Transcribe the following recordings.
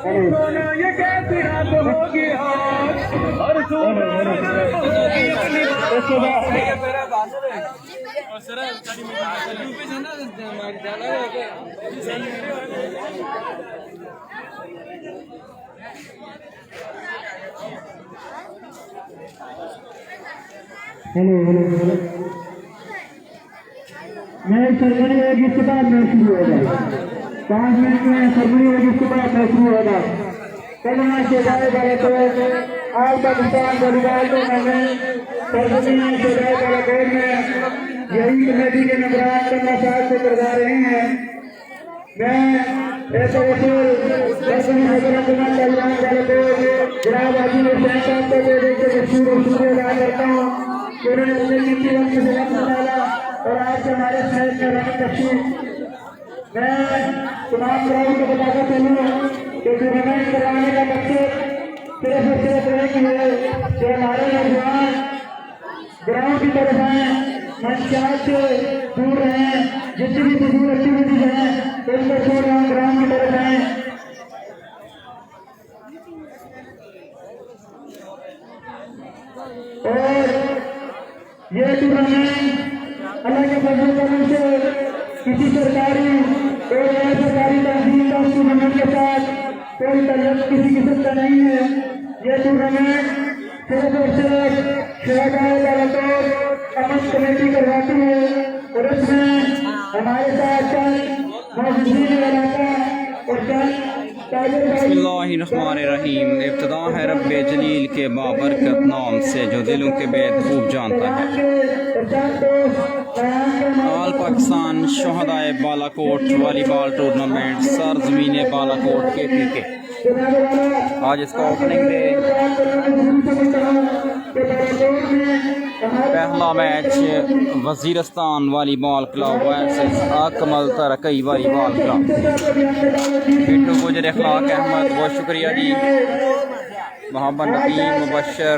ये कैसी रात होगी आज और हेलो हेलो हेलो मैं सरमनी होगी इसके बाद मैं शुरू होगा 5 मिनट में सरमनी होगी इसके बाद मैं शुरू होगा कल से जाए वाले तो आज पाकिस्तान वॉलीबॉल टूर्नामेंट सरमनी से जाए वाला बोर्ड में यही कमेटी के नंबरान करना साथ से करवा रहे हैं मैं ऐसे सरमनी हजरत कल्याण वाले बोर्ड जनाब आजी हुसैन साहब को दे के शुरू अदा करता हूँ उन्होंने अपने कीमती वक्त से वक्त निकाला और आज हमारे शहर में रंग तस्वीर मैं तमाम ग्राउंड को बताता चलूँ कि टूर्नामेंट करवाने का मकसद सिर्फ और सिर्फ एक ही है कि हमारे नौजवान ग्राउंड की तरफ आए मंचाट से दूर रहें जितनी भी फिजूल एक्टिविटीज हैं उनको छोड़ ग्राउंड की तरफ आए और ये टूर्नामेंट अल्लाह के फजल करम से किसी सरकारी और गैर सरकारी तंजीम का टूर्नामेंट के साथ कोई ताल्लुक किसी किस्म का नहीं है। ये टूर्नामेंट सिर्फ और सिर्फ शहदाए बालाकोट अमन कमेटी करवाती है और इसमें हमारे साथ मौजूदगी इलाका और बिस्मिल्लाहिर्रहमानिर्रहीम। इब्तिदा है रब्बे जलील के बाबरकत नाम से जो दिलों के बैद खूब जानता है। ऑल पाकिस्तान शहदाए बालाकोट वॉलीबॉल टूर्नामेंट सरजमीन बालाकोट KPK आज इसका ओपनिंग डे। पहला match Waziristan volleyball club versus Akmal Tarakki volleyball club. Bittu गुजर अखलाक अहमद बहुत शुक्रिया जी। मोहम्मद नदीम मुबशर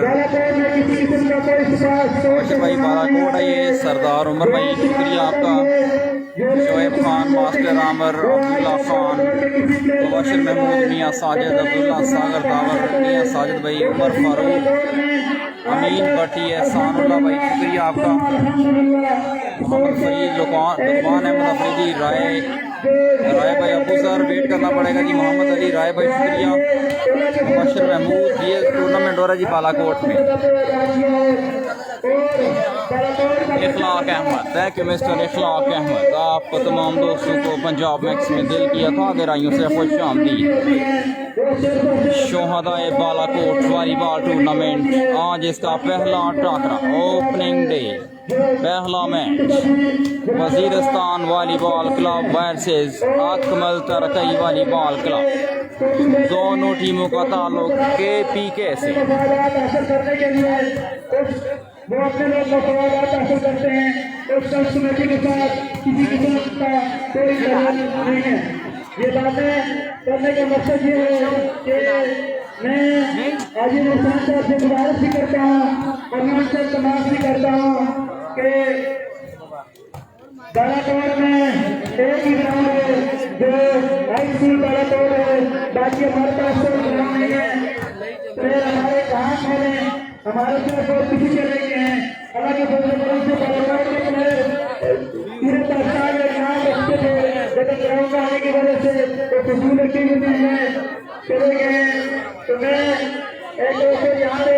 भाई बालाकोट है ये सरदार उमर भाई शुक्रिया आपका। शोएब खान मास्टर आमर अब्दुल्ला खान मुबशर महमूद मियाँ साजिद अब्दुल्ला सागर दावर मियाँ साजिद भाई उमर फारूक अमीन भट्टी एहसानुल्लाह भाई शुक्रिया आपका। मोहम्मद फरीद लुकमान अहमद अफरीदी राय भाई अबू सर वेट करना पड़ेगा जी। मोहम्मद अली राय भाई शुक्रिया। मुबशर महमूद ये टूर्नामेंट हो रहा है जी बालाकोट में। इखलाक अहमद थैंक यू मिस्टर इखलाक अहमद। आपको तमाम दोस्तों को पंजाब मैक्स में दिल की अथाह गहराइयों से खुश आमदीद। शोहदाए बालाकोट वॉलीबॉल टूर्नामेंट आज इसका पहला टाकरा ओपनिंग डे। पहला match Waziristan volleyball club versus Akmal Tarakki volleyball club. दोनों टीमों का ताल्लुक KPK से। वो अपने लोग मसवादात हासिल करते हैं उस कमेटी के साथ किसी किस्म का कोई ताल्लुक नहीं है। ये बातें करने का मकसद ये है कि मैं आजी हुसैन साहब से गुजारिश भी करता हूँ और मैं उनसे तमाश भी करता हूँ कि बालाकोट में एक ही ग्राउंड है जो हाई स्कूल बालाकोट है, बाकी हमारे पास कोई ग्राउंड नहीं है। फिर हमारे कहाँ खोलें, हमारे सिर्फ और किसी के लेके हैं। अल्लाह के फजल करम से बालाकोट के प्लेयर पूरे पाकिस्तान में यहाँ बचते थे लेकिन ग्राउंड आने की वजह से तो फिजूल एक्टिविटी में चले गए। तो मैं एक दोस्त यहाँ पे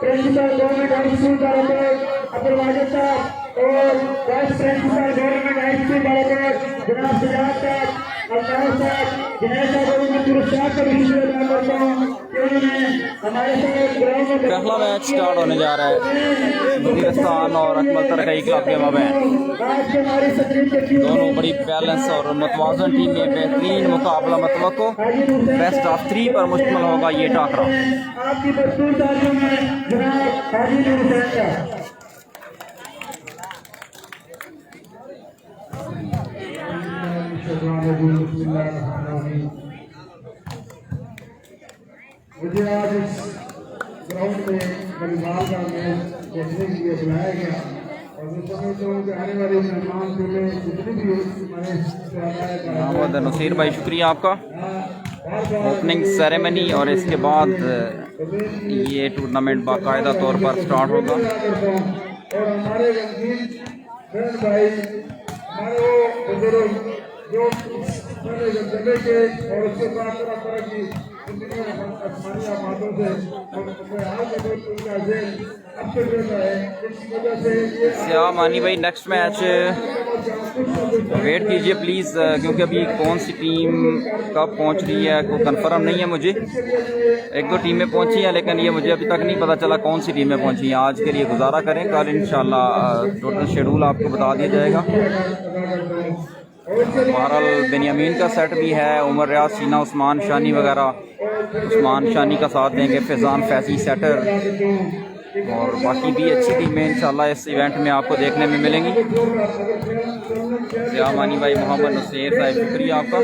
principal government high school Balakot Abdul Wajid साहब और vice principal government high school Balakot जनाब सिजाद साहब अल्ताफ साहब जिन्हें साहब मैं पुरस्कार का भी शुक्रिया अदा करता हूँ कि उन्होंने हमारे साथ ग्राउंड में पहला मैच स्टार्ट होने जा रहा है वजीरस्तान और अकमल तरक्की क्लब के माबैन। दोनों बड़ी बैलेंस और मतवाजन टीमें बेहतरीन मुकाबला मतवक्को बेस्ट ऑफ 3 पर मुश्तमिल होगा ये टाकरा। आपकी भरपूर तालियों में जनाब हाजी हुसैन साहब। मुझे आज इस ग्राउंड में वॉलीबॉल का मैच देखने के लिए बुलाया गया और मैं समझता हूँ कि आने वाले मेहमान टीमें जितनी भी हमारे मोहम्मद नसीर भाई शुक्रिया आपका। ओपनिंग सेरेमनी और इसके बाद ये टूर्नामेंट बाकायदा तौर पर स्टार्ट होगा। और हमारे रंगीन बहन भाई, हमारे वो बुजुर्ग जो पहले जगह के और उसके बाद तरह तरह की हमारी आबादों से और आज अब तक है, इसकी वजह से ये क्या मानी भाई नेक्स्ट मैच वेट कीजिए प्लीज़, क्योंकि अभी कौन सी टीम कब पहुंच रही है को कंफर्म नहीं है मुझे। एक दो टीमें पहुंची हैं लेकिन ये मुझे अभी तक नहीं पता चला कौन सी टीमें पहुंची हैं। आज के लिए गुजारा करें, कल इंशाल्लाह टोटल शेड्यूल आपको बता दिया जाएगा। बहरहाल बेनियामीन का सेट भी है, उमर रियाज, शीना उस्मान शानी वगैरह उस्मान शानी का साथ देंगे, फैज़ान फैज़ी सेटर और बाकी भी अच्छी टीमें इंशाल्लाह इस इवेंट में आपको देखने में मिलेंगी। सियामानी भाई, मोहम्मद नसीर साहब, शुक्रिया आपका।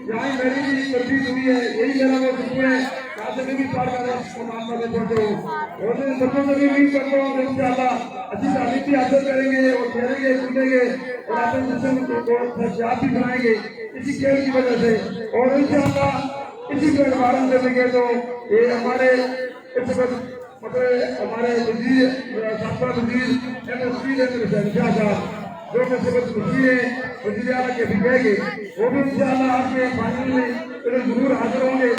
यहाँ मेरी भी तरजीह हुई है, यही मेरा वो दुख है, कासे में भी पार कर मामला में पहुंचे हूँ और मैं बच्चों से भी उम्मीद करता हूँ इंशाल्लाह अच्छी तालीम भी हासिल करेंगे और खेलेंगे कूदेंगे और अपने जिस्म को याद भी बनाएंगे इसी खेल की वजह से। और इंशाल्लाह इसी को एडवांस देंगे तो ये हमारे मतलब हमारे वजीर साबका वजीर MSP साहब जो वजीर आला के भी कहेंगे, वो भी इंशाल्लाह आपके फाइनल में जरूर हाजिर होंगे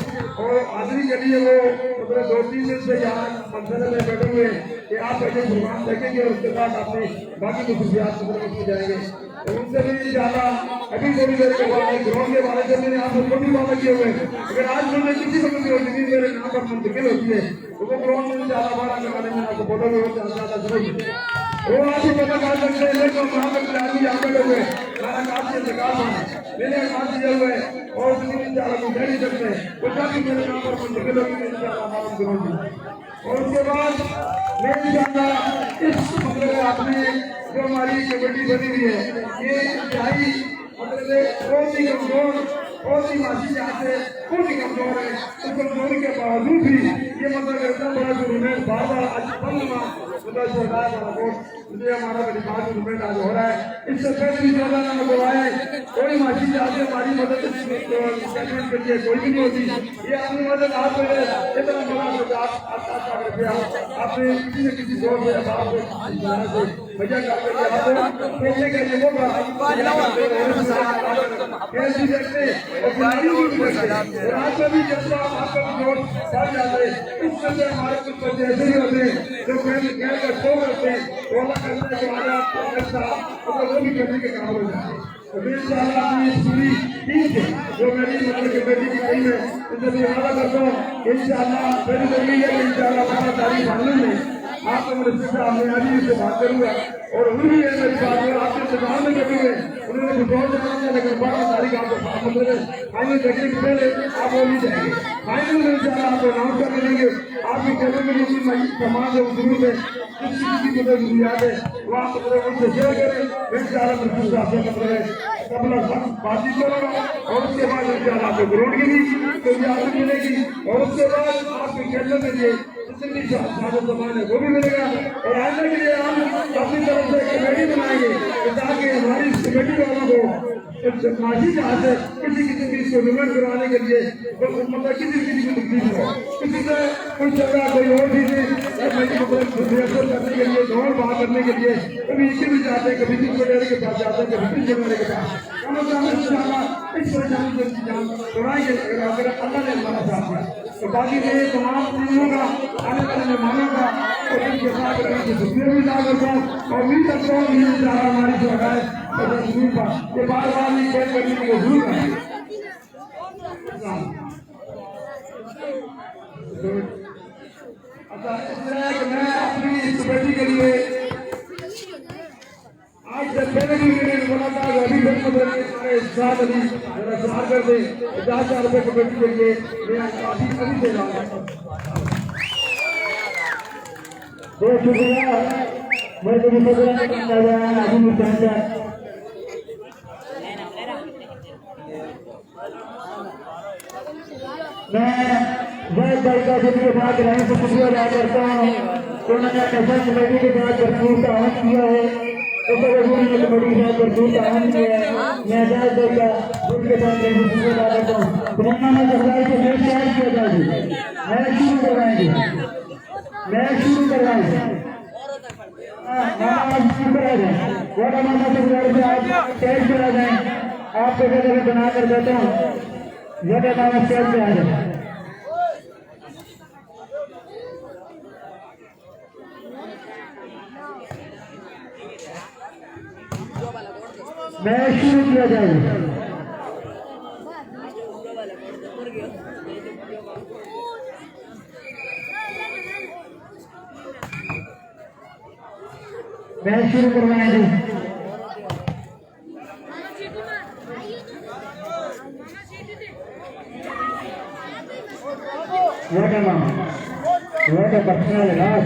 और हाजिरी के लिए वो मतलब 2-3 दिन से यहाँ मंजिल में बैठे हुए कि आप पहले प्रोग्राम देखेंगे और उसके बाद अपने बाकी मसरूफियात में जाएंगे। तो उनसे भी इंशाल्लाह अभी थोड़ी देर के बाद ग्राउंड के बारे में मैंने आपको भी वादा किए हुए, अगर आज मैंने किसी वक्त भी जमीन मेरे नाम पर मुंतकिल होती है तो वो ग्राउंड में इंशाल्लाह बारह के बारे में आपको बोलोगे वो आपको पता कर सकते हैं। लेकिन वहाँ पर आदमी यहाँ बैठे हुए मेरा काम से निकाल मैंने काम दिया हुआ है और इंशाल्लाह को कह नहीं सकते वो काफी मेरे नाम पर मुंतकिल होगी इंशाल्लाह। और उसके बाद मैं इंशाल्लाह इस मतलब आपने जो हमारी कमेटी बनी हुई है ये इंतहाई मतलब बहुत ही कमजोर बहुत ही मासी यहाँ से बहुत ही कमजोर है, उस कमजोरी के बावजूद भी ये मतलब इतना बड़ा टूर्नामेंट बार बार आज मुझे हमारा परिवार टूर्नामेंट आज हो रहा है। इससे पहले भी ज्यादा ना बुलाए कोई मासी चाहते हमारी मदद के लिए कोई भी नहीं होती, ये अपनी मदद आप इतना बड़ा रुपया आपने किसी न किसी दौर में मजा करके खेलने के लिए वो आपका भी जज्बा आपका भी जोर बढ़ जाते इस वजह हमारे कुछ बच्चे ऐसे ही होते हैं जो खेल कर सो करते हैं वो अल्लाह करता है जो वो भी करने के काम हो जाते हैं। तो इंशाल्लाह अपनी पूरी टीम से जो मेरी मतलब की बेटी की टीम है उनसे भी वादा करता हूँ इंशाल्लाह मेरी जरूरी है इंशाल्लाह 12 तारीख मालूम में आपको मेरे पिता मैं आज ही से बात करूंगा और उन्हीं है मेरी बात और आपके इंतजार में बैठे हुए उन्होंने बहुत जाना लेकिन 12 तारीख आपको फाइनल देखने के पहले आप वो नहीं जाएंगे फाइनल में इंशाल्लाह आपको अनाउंस कर देंगे। आपके कहने के लिए समाज है जरूर है किसी की मदद जरूरियात है वो आप उनसे शेयर करें इंशाल्लाह बिल्कुल आपसे मतलब बातचीत करो और उसके बाद इंशाल्लाह आपको ग्राउंड की भी तो इजाजत मिलेगी और उसके बाद आपके खेलने के लिए जितनी सामान है वो भी मिलेगा और आने के लिए हम अपनी तरफ से कमेटी बनाएंगे ताकि हमारी कमेटी वालों को माजी जहाँ से किसी की टूर्नामेंट करवाने के लिए मतलब किसी की तकलीफ हो किसी से कोई जगह कोई और चीजें मतलब करने के लिए दौड़ बाहर करने के लिए कभी इसी भी जाते हैं कभी किस वगैरह के पास जाते हैं कभी किस जगह के पास इस परेशानी से दौड़ाएंगे अगर अल्लाह ने हमारा साथ दिया तो बाकी मैं तमाम टीमों का आने वाले मेहमानों का और इनके साथ शुक्रिया भी अदा करता हूँ और उम्मीद करता हूँ कि हमारी जो है ये बार बार नहीं खेल करने के लिए जरूर है। अच्छा इसलिए कि मैं अपनी इस कमेटी के लिए आज से पहले भी मैंने बोला था अभी तक हमारे साथ अभी मेरा सुधार कर दे 50,000 रुपये कमेटी के लिए मैं काफी अभी दे रहा हूँ। बहुत शुक्रिया मैं तो अभी मैं जैद भाई का जिनके साथ रहने से शुक्रिया अदा करता हूँ। उन्होंने नेशनल कमेटी के साथ भरपूर ताउन किया है, कमेटी के साथ भरपूर ताउन किया है। मैं जैद भाई का जिनके साथ रहने से शुक्रिया अदा करता हूँ। पुराना में सरकार को मैच तैयार किया जाएगी, मैच शुरू करवाएंगे, मैच शुरू करवाएंगे। स्टेज पर आ जाए, आपको जगह बना कर देता हूँ, जगह स्टेज पे आ जाए। मैच शुरू किया जाएगा। मैच शुरू करवाएंगे। what a personal loss.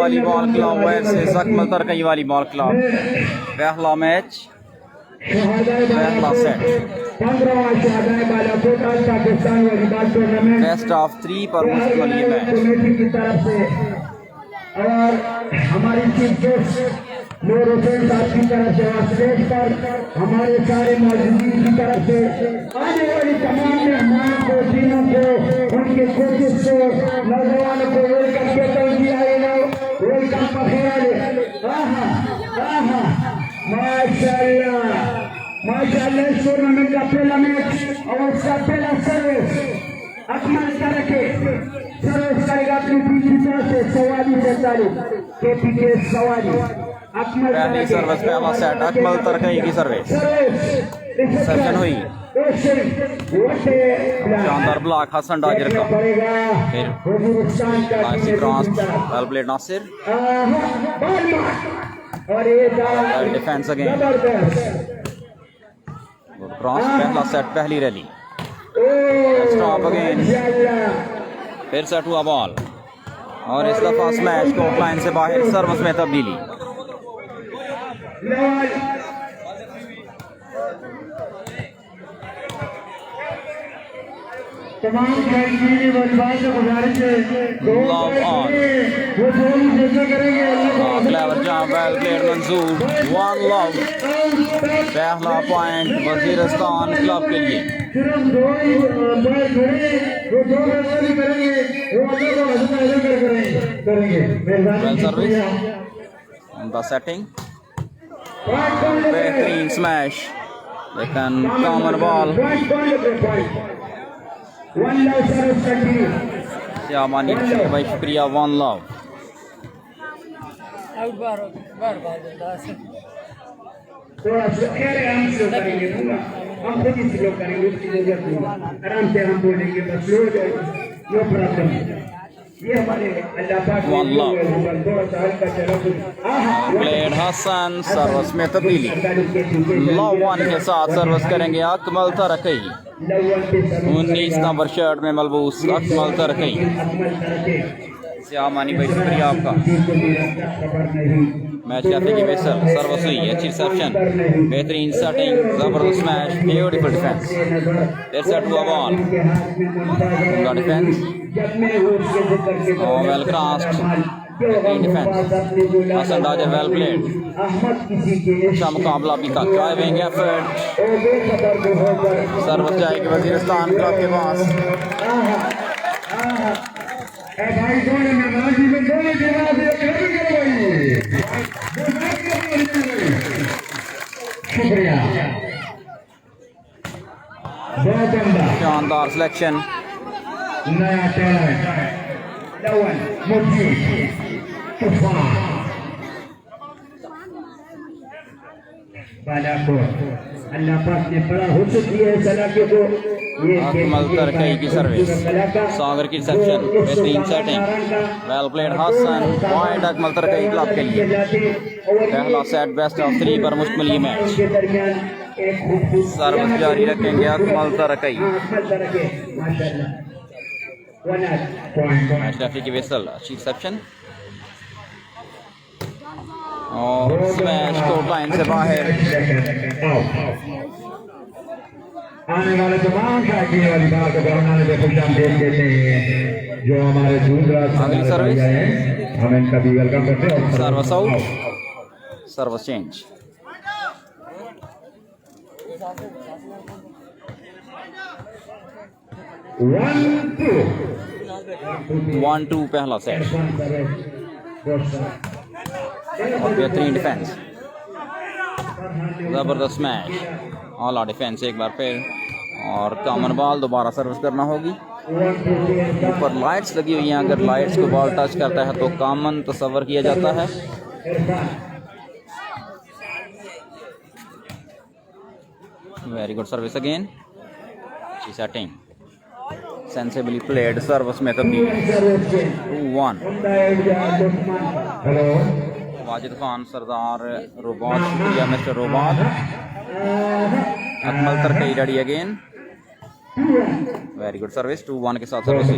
Volleyball club versus Akmal Tarakai volleyball club, पहला मैच, पहला सेट, बेस्ट ऑफ 3 पर मुश्तमिल ये मैच। और हमारी चीफ गेस्ट नूर हुसैन साहब की तरफ से और स्टेज पर हमारे सारे मौजूदीन की तरफ से आने वाली तमाम मेहमानों को, टीमों को, उनके कोचेस को, नौजवानों को वेलकम कहता हूँ जी। आए लो, वेलकम का ख्याल है। माशाअल्लाह माशाअल्लाह। इस टूर्नामेंट का पहला मैच और उसका पहला सर्विस अकमल तरके सर्विस करेगा अपनी टीम की तरफ से 44 केपी के सवारी। अकमल पहली सर्विस, पहला सेट, अकमल तरकई की सर्विस सर्जन हुई, शानदार ब्लॉक हसन डाजर का, फिर well played Nasir, defence again, cross, पहला सेट, पहली रैली, स्टॉप अगेन, फिर सेट हुआ बॉल और इस दफा स्मैश कोर्ट लाइन से बाहर, सर्विस में तब्दीली। तमाम खिलाड़ी बल्लेबाज से गुजारिश है वो जो करेंगे clever jump, well played Mansoor, one love, पहला पॉइंट वजीरिस्तान क्लब के लिए। सिर्फ दो ही बॉल खड़े, वो दो रन करेंगे, वो अल्लाह को करेंगे। Well service on the setting, बेहतरीन स्मैश, लेकिन कॉमन बॉल, श्यामानी भाई शुक्रिया, वन लव। थोड़ा आराम से करेंगे, हम खुद ही स्लो करेंगे, उसकी जरूरत नहीं, आराम से हम बोलेंगे, बस स्लो नो प्रॉब्लम। ये हमारे अल्लाह पाक थोड़ा सा हल्का चला प्लेड हसन, सर्विस में तब्दीली, लवन के साथ सर्विस करेंगे अकमल तरकई, 19 नंबर शर्ट में मलबूस अकमल तरकई। श्यामानी भाई शुक्रिया आपका। मैच कहते की वेसल, सर्विस हुई, अच्छी रिसेप्शन, बेहतरीन सेटिंग, जबरदस्त मैच, ब्यूटीफुल डिफेंस, फिर सेट हुआ बॉल, उनका डिफेंस और well crossed, defence, Hasan Dajar well played, अच्छा मुकाबला भी का ड्राइविंग एफर्ट, सर्विस जाएगी वजीरिस्तान क्लब के पास। भाई दोनों में राजी में दोनों जवाब शुक्रिया, बहुत उम्दा, शानदार सिलेक्शन, नया टैलेंट, लवन मुजीब तूफान बालाकोट। अल्लाह पाक ने बड़ा हुस्न दिया है सलाके को। अकमल तरकई की सर्विस, सागर की रिसेप्शन, बेहतरीन setting, well played Hasan, point Akmal Tarakai club के लिए। पहला सेट बेस्ट ऑफ 3 पर मुश्तमिल ये मैच, सर्विस जारी रखेंगे अकमल तरकई। मैच रेफरी की विसल, अच्छी रिसेप्शन और स्मैश कोर्ट लाइन से बाहर। आने वाले तमाम शायकीन वाली बात को बनाने में खुशामदीद देते हैं जो हमारे अगली सर्विस हम इनका भी वेलकम करते हैं। Service out, service change. 1-2 पहला सेट और बेहतरीन डिफेंस, जबरदस्त स्मैश, ऑल डिफेंस एक बार फिर और कॉमन बॉल दोबारा सर्विस करना होगी। ऊपर लाइट्स लगी हुई हैं, अगर लाइट्स को बॉल टच करता है तो कॉमन तस्वर किया जाता है। वेरी गुड सर्विस अगेन, अच्छी सेटिंग, सेंसिबली प्लेड, सर्विस में तब्दील। 2-1 वाजिद खान सरदार रोबात, शुक्रिया mister Robat. Akmal Tarakai ready again, very good service. 2-1 के साथ service,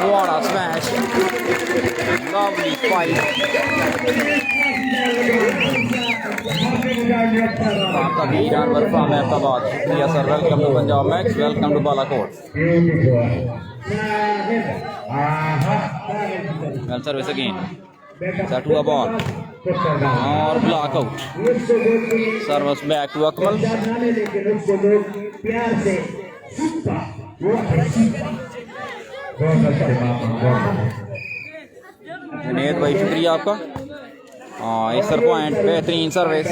what a smash, lovely fight. जानवर फ्रॉम अहमदाबाद, शुक्रिया sir, welcome to Punjab max, welcome to Balakot. Well service again, set हुआ ball और block out, service back to Akmal. Junaid भाई शुक्रिया आपका, एक्स्ट्रा पॉइंट, बेहतरीन service.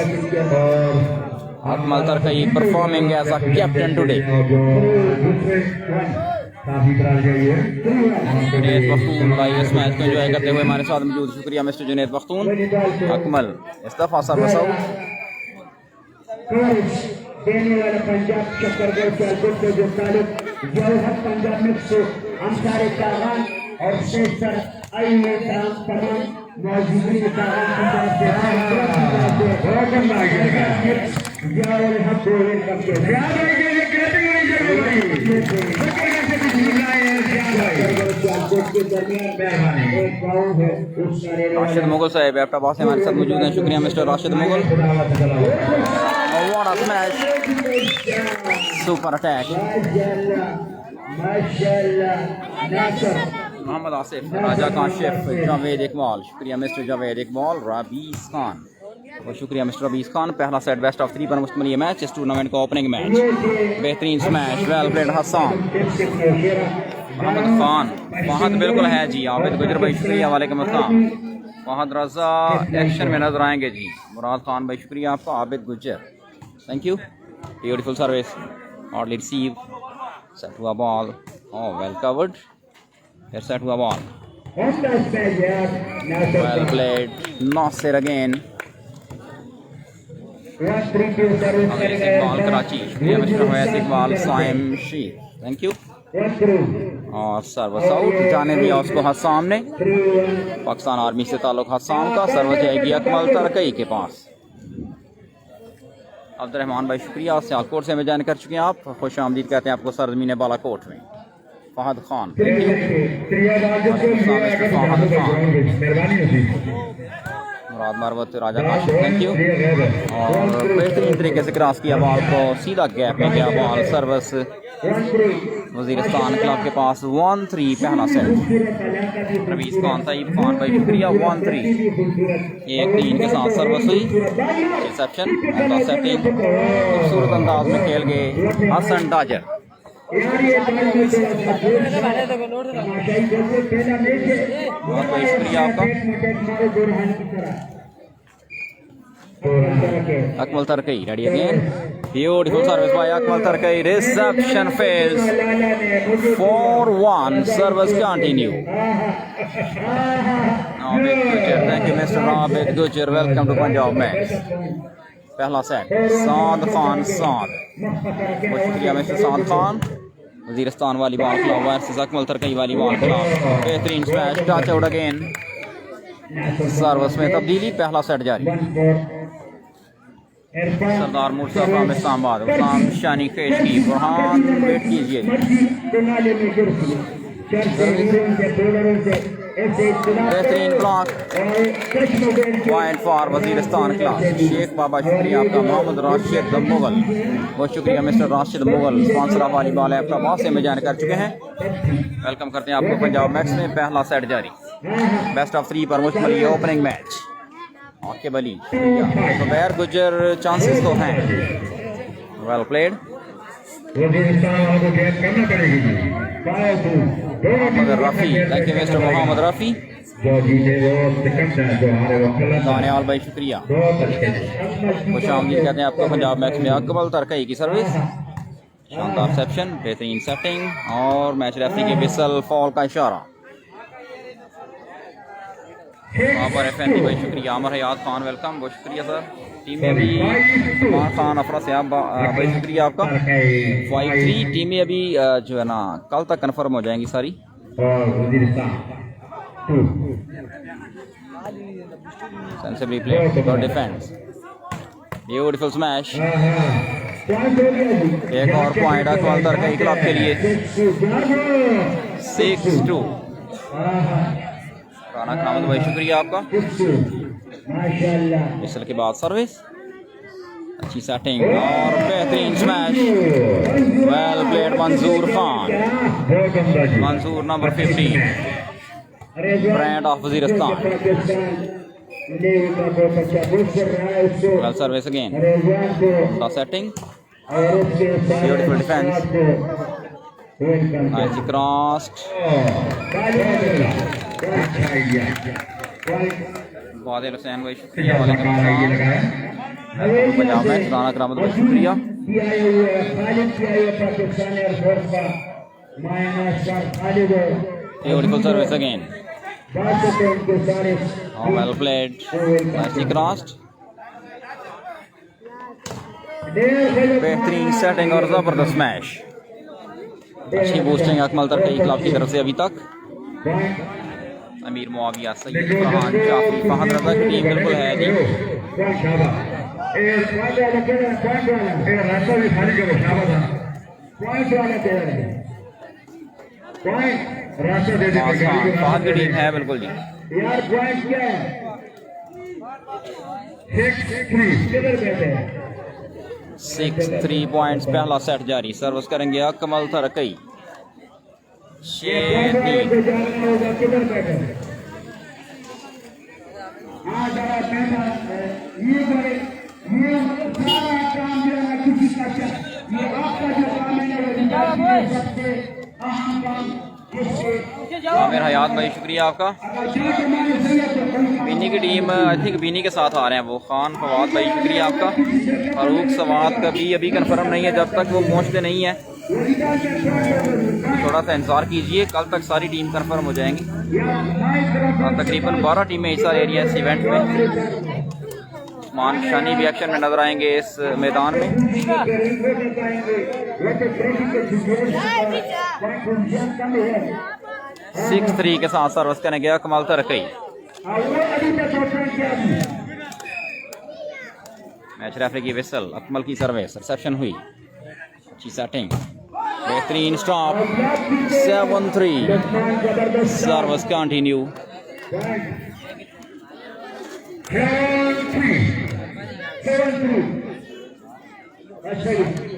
Akmal Tarakai performing as a captain today. Junaid Pakhtun live इस match को एंजॉय करते हुए हमारे साथ मौजूद, शुक्रिया मिस्टर जुनेद पख्तून। अकमल इस दफा सर्विस आउट। देने वाला पंजाब शक्करगढ़ सियालकोट से जो ताल्लुक जौहर पंजाब मिक्स अंसारे कागान और शेखर आइए तमाम मौजूदगी के कागान पंजाब से राशिद मुगल साहब एबटाबाद से हमारे साथ मौजूद हैं, शुक्रिया mister Rashid Mughal. What a smash, super attack, Mohammad Asif, Raja Kashif, Javed Iqbal, शुक्रिया मिस्टर जावेद इकबाल। रबीस खान और शुक्रिया मिस्टर रबीस खान। पहला सेट बेस्ट ऑफ 3 पर मुश्तमिल ये मैच, इस टूर्नामेंट का ओपनिंग मैच। बेहतरीन smash, well played Hasan. Mohammad Khan, Fahad बिल्कुल है जी, आबिद गुजर भाई शुक्रिया, वालेकुम अस्सलाम। फहद रजा एक्शन में नजर आएंगे जी, मुराद खान भाई शुक्रिया आपका, Abid Gujjar, thank you. Beautiful service और रिसीव, सेट हुआ बॉल, ओह वेल कवर्ड, फिर सेट हुआ ball, well played, Nasir again. Iqbal Karachi, शुक्रिया mister Faiz Iqbal, Saim Sheikh, thank you. और सर्विस आउट, जाने दिया उसको हसाम ने। पाकिस्तान आर्मी से ताल्लुक हसाम का, सर्विस जाएगी अकमल तरकई के पास। अब्दुर्रहमान भाई शुक्रिया, सियालकोट से हमें ज्वाइन कर चुके हैं आप, खुश आमदीद कहते हैं आपको सरजमीन बालाकोट में। फहद खान, मुराद मरवत, राजा काशिफ, थैंक यू। और बेहतरीन तरीके से क्रॉस किया बॉल को, सीधा गैप में गया बॉल, सर्विस वजीरिस्तान क्लब के पास। 1-3 पहला सेट। रवीस खान, तईब खान भाई शुक्रिया, 1-3। 1-3 के साथ सर्विस हुई, रिसेप्शन, सेटिंग, खूबसूरत अंदाज में खेल गए हसन डाजर। बहुत बहुत शुक्रिया आपका। Akmal Tarakai ready again, beautiful service by Akmal Tarakai, reception fails. 4-1, service continue. Abid Gujjar, thank you mister Abid Gujjar, welcome to Punjab match. पहला सेट, साद खान साद, बहुत शुक्रिया मिस्टर साद खान। वजीरिस्तान वाली बॉल खिलाफ वर्सेस अकमल तरकई वाली बॉल खिलाफ, बेहतरीन smash, touch out again, service में तब्दीली, पहला सेट जारी। सरदार मूसा फ्रॉम इस्लामाबाद, उस्मान शानी खेश की बुरहान वेट कीजिए। बेहतरीन block point for Waziristan class. Sheikh Baba शुक्रिया आपका। मोहम्मद राशिद मुगल, बहुत शुक्रिया mister Rashid Mughal, sponsor of volleyball app का बहुत से में ज्वाइन कर चुके हैं। वेलकम करते हैं आपको पंजाब मैक्स में। पहला सेट जारी, बेस्ट ऑफ 3 पर मुश्तमिल ये ओपनिंग मैच। आके बली जुबैर गुजर, चांसेस तो हैं। Well played. Mohammad Rafi, thank you mister Mohammad Rafi. Daniyal भाई शुक्रिया, खुश आमदीद कहते हैं आपको पंजाब मैक्स में। अकमल तरकई की सर्विस, शानदार सेप्शन, बेहतरीन सेटिंग और मैच रेफरी के विसल फॉल का इशारा। बाबर एफएनडी भाई शुक्रिया। अमर हयात खान वेलकम, बहुत शुक्रिया सर। टीमें अभी उस्मान खान अफरा सयाब भाई शुक्रिया आपका। 5-3 टीमें अभी जो है ना कल तक कंफर्म हो जाएंगी सारी। Sensibly played for defence, beautiful smash. एक और पॉइंट अकमल तरकई क्लब के लिए। 6-2। राना खामद भाई शुक्रिया आपका। मिसल के बाद सर्विस, अच्छी सेटिंग और बेहतरीन smash. Well played Manzoor Khan, Manzoor number 15, brand of Waziristan. Well service again, the setting, beautiful defence, nice crossed. Wadil Hussain भाई शुक्रिया, वालेकुम अस्सलाम। पंजाब में राना करामत भाई शुक्रिया। Beautiful service again, well played, nicely crossed. बेहतरीन सेटिंग और जबरदस्त स्मैश। अच्छी बूस्टिंग अकमल तरकई क्लब की तरफ से अभी तक। अमीर मुआविया, सैयद फरहान, जाफरी, फहद रज़ा की टीम बिल्कुल है जी। फहद की टीम है बिल्कुल जी। 6-3 पॉइंट्स, पहला सेट जारी। सर्विस करेंगे अकमल तरकई। 6-3। आमिर हयात भाई शुक्रिया आपका। बीनी की टीम आई थिंक बीनी के साथ आ रहे हैं वो। खान फवाद भाई शुक्रिया आपका। फारूक सवाद का भी अभी कंफर्म नहीं है, जब तक वो पहुंचते नहीं है थोड़ा सा इंतजार कीजिए, कल तक सारी टीम कंफर्म हो जाएंगी। तकरीबन 12 टीमें हिस्सा ले रही हैं इस इवेंट में। उस्मान शानी भी एक्शन में नजर आएंगे इस मैदान में। 6-3 के साथ सर्विस करेंगे अकमल तरकई। मैच रेफरी की विसल, अकमल की सर्विस, रिसेप्शन हुई, अच्छी सेटिंग, बेहतरीन स्टॉप। 7-3 service continue.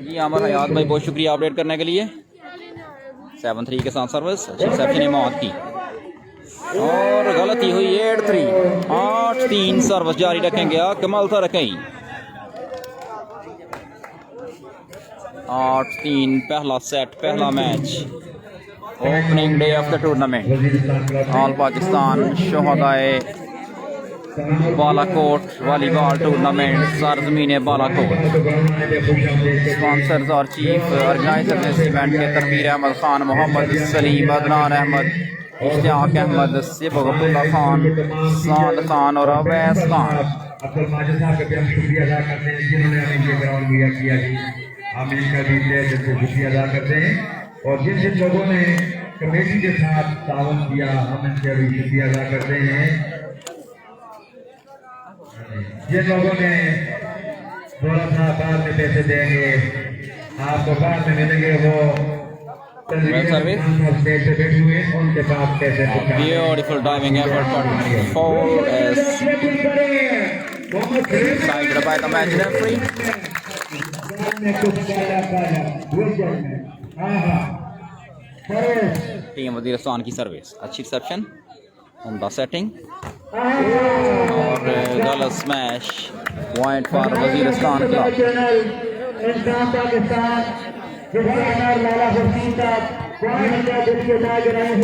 जी अमर हयात भाई बहुत शुक्रिया अपडेट करने के लिए। 7-3 के साथ सर्विस, अच्छी रिसेप्शन मौत की और गलती हुई। 8-3 सर्विस जारी रखेंगे अकमल तरकई। 8-3 पहला सेट, पहला match, opening day of the tournament. All Pakistan शोहदाए बालाकोट वॉलीबॉल टूर्नामेंट, सरजमीन बालाकोट। स्पॉन्सर्स और चीफ ऑर्गेनाइजर इस इवेंट के तनवीर अहमद खान, मोहम्मद सलीम, अदनान अहमद, इश्तियाक अहमद, सिबगुल्ला खान, साद खान और अवैस खान। अब्दुल माजिद साहब का भी हम शुक्रिया अदा करते हैं जिन्होंने हमें ये ग्राउंड मुहैया किया जी। हम इनका भी दिल से शुक्रिया अदा करते हैं और जिन जिन लोगों ने कमेटी के साथ ताउन किया हम इनका भी शुक्रिया अदा करते हैं। जिन लोगों ने थोड़ा सा बाद में पैसे देंगे आपको, बाद में मिलेंगे वो स्टेज पे बैठे हुए उनके पास पैसे। Beautiful diving effort for 4S. Decided by the match referee. Team Waziristan की सर्विस, अच्छी रिसेप्शन, उम्दा सेटिंग और गलत smash, point for Waziristan club.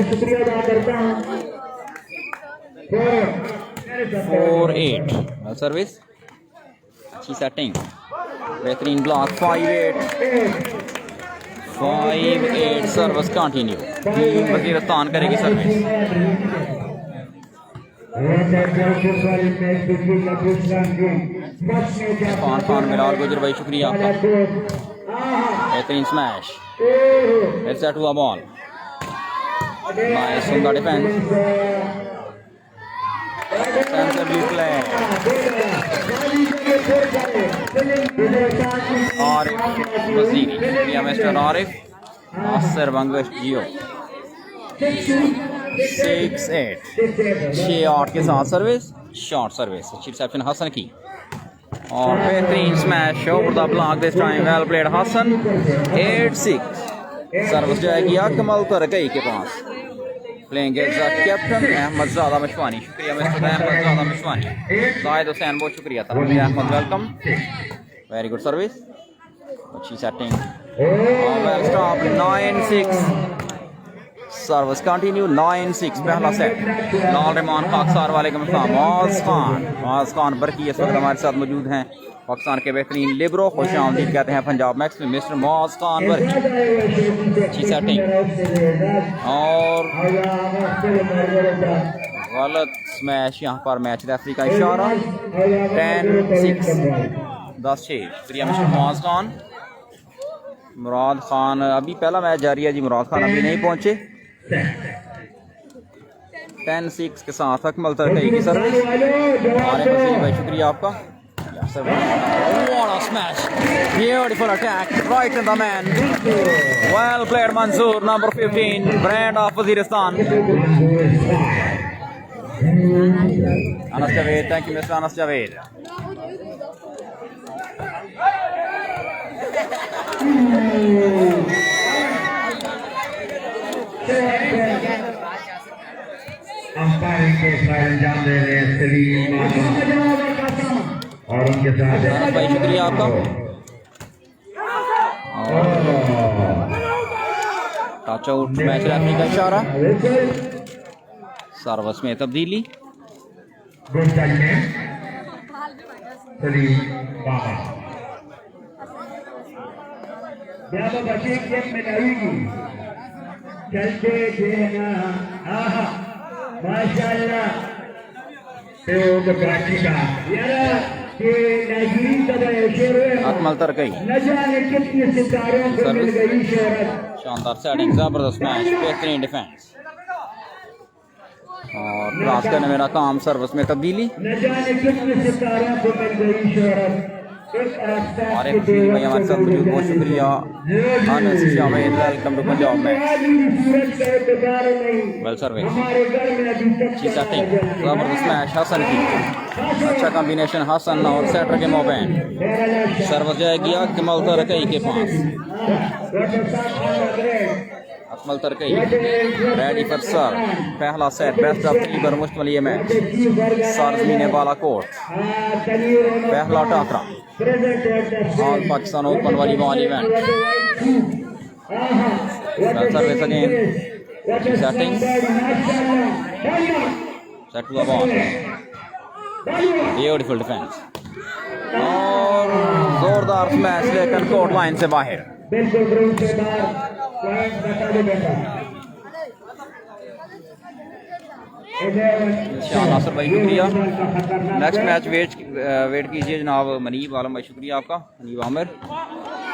शुक्रिया अदा करता हूँ। 4-8 सर्विस, अच्छी सेटिंग, बेहतरीन block. 5-8 service continue, team Waziristan करेगी सर्विस। खान मिलाल गुजर भाई शुक्रिया आपका, बेहतरीन स्मैश, सेट हुआ ball, nice on the defence, sensibly play. Arif Waziri शुक्रिया मिस्टर आरिफ, नासिर बंगश जियो। 6-8 के साथ सर्विस, शॉर्ट सर्विस, अच्छी रिसेप्शन हसन की और बेहतरीन smash over the block this time, well played Hasan. 8-6 service जाएगी अकमल तरकई के पास, playing as captain Ahmad Zada Mashwani, शुक्रिया मिस्टर अहमद ज़ादा मशवानी। जाहिद हुसैन बहुत शुक्रिया था, Ahmed welcome, very good service, अच्छी setting, well stop. 9-6 service continue, 9-6 पहला सेट। लाल रहमान खाकसार वाले का मौज खान बरकी इस वक्त हमारे साथ मौजूद हैं, पाकिस्तान के बेहतरीन लिबरो, खुश आमदीद कहते हैं पंजाब मैक्स में मिस्टर मौज खान बरकी। अच्छी सेटिंग और गलत स्मैश, यहाँ पर मैच रेफरी का इशारा। 10-6 10-6 शुक्रिया मिस्टर मौज खान। मुराद खान अभी पहला मैच जारी है जी, मुराद खान अभी नहीं पहुंचे। 10-6 के साथ अकमल तरकई की सर्विस, भाई शुक्रिया आपका। What a smash! Beautiful attack, right in the man. Well played, Mansoor, number 15, brand of Waziristan. Anas Javed, thank you, Mr. Anas Javed. Umpiring के फाइल अंजाम दे रहे हैं सलीम और उनके साथ भाई शुक्रिया आपका। टच आउट, मैच रखने का इशारा, सर्विस में तब्दीली। अकमल तरकई शानदार सेटिंग, जबरदस्त मैच, बेहतरीन डिफेंस और क्रॉस करने में नाकाम, सर्विस में तब्दीली। और एक भाई हमारे साथ मौजूद, बहुत शुक्रिया Anas Shamid, welcome to Punjab max, well service, अच्छी सेटिंग, जबरदस्त मैच हसन की, अच्छा कॉम्बिनेशन हसन और सेटर के मोबैन, सर्विस जाएगी अकमल तरकई के पास। अकमल तरकई रेडी फॉर सर्व, पहला सेट, बेस्ट ऑफ 3 पर मुश्तमिल ये मैच, सरजमीन बालाकोट, पहला टाकरा, all Pakistan open volleyball event, service again, setting, set हुआ बॉल, ब्यूटीफुल डिफेंस और जोरदार स्मैश लेकर कोर्ट लाइन से बाहर। नासिर भाई शुक्रिया। नेक्स्ट मैच वेट कीजिए जनाब मनीब आलम भाई, शुक्रिया आपका मनीब आमिर,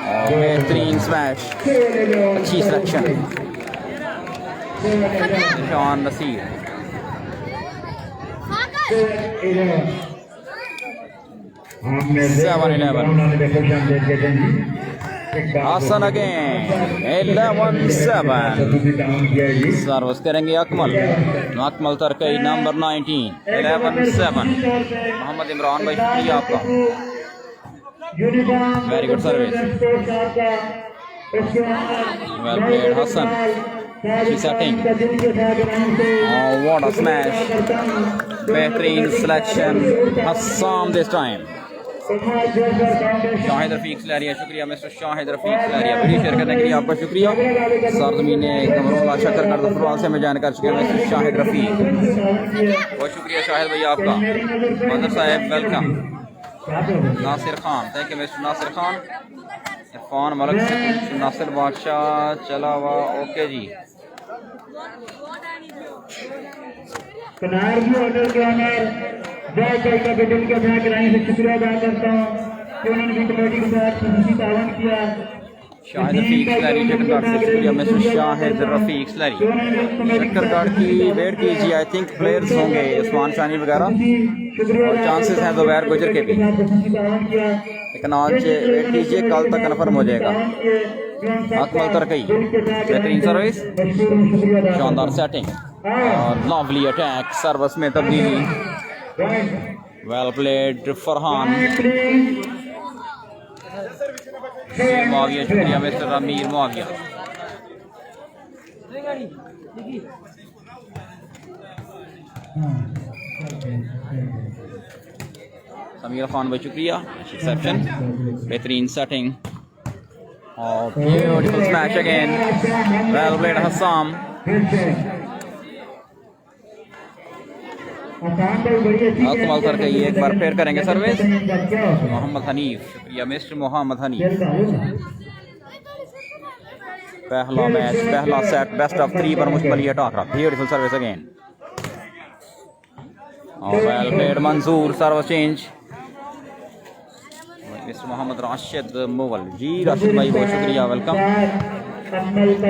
और बेहतरीन स्मैश, अच्छी सिलेक्शन, निशान नसीर। Hassan again 11-7 सर्विस करेंगे अकमल तरकई नंबर 19 11-7 मोहम्मद इमरान भाई शुक्रिया आपका very good service well played Hasan setting what a smash बेहतरीन selection Hasan this time Shahid Rafiq Salaria शुक्रिया mister Shahid Rafiq Salaria video share करने के लिए आपका शुक्रिया सरजमीन कमरोला शक्करगढ़ फुटबॉल से मैं ज्वाइन कर चुके हैं मिस्टर शाहिद रफीक बहुत शुक्रिया शाहिद भाई आपका मदर साहब welcome Nasir Khan thank you mister Nasir Khan Irfan Malak Nasir Badshah चला हुआ ओके जी जय जय का बेटन के साथ लाइन से शुक्रिया अदा करता हूँ कि उन्होंने भी कमेटी के साथ खुशी तावन किया शाहिद रफीक सलारी शक्करगढ़ से शुक्रिया मिस्टर शाहिद रफीक सलारी शक्करगढ़ की वेट कीजिए आई थिंक प्लेयर्स होंगे उस्मान शानी वगैरह और चांसेस हैं दोपहर गुजर के भी लेकिन आज वेट कीजिए कल तक कन्फर्म हो जाएगा अकमल तरकई बेहतरीन सर्विस शानदार सेटिंग और लवली अटैक सर्विस में तब्दीली वेल प्लेड फरहान मुआविया शुक्रिया मिस्टर अमीर मुआविया समीर खान भाई शुक्रिया रिसेप्शन बेहतरीन सेटिंग और beautiful smash again well played Hasam Akmal करके ये एक बार फिर करेंगे सर्विस मोहम्मद हनीफ या मिस्टर मोहम्मद हनीफ पहला मैच पहला सेट बेस्ट ऑफ 3 पर मुश्किल ये टाकरा ब्यूटीफुल सर्विस अगेन और well played Mansoor service change mister Mohammad Rashid Mowal ji Rashid भाई बहुत शुक्रिया वेलकम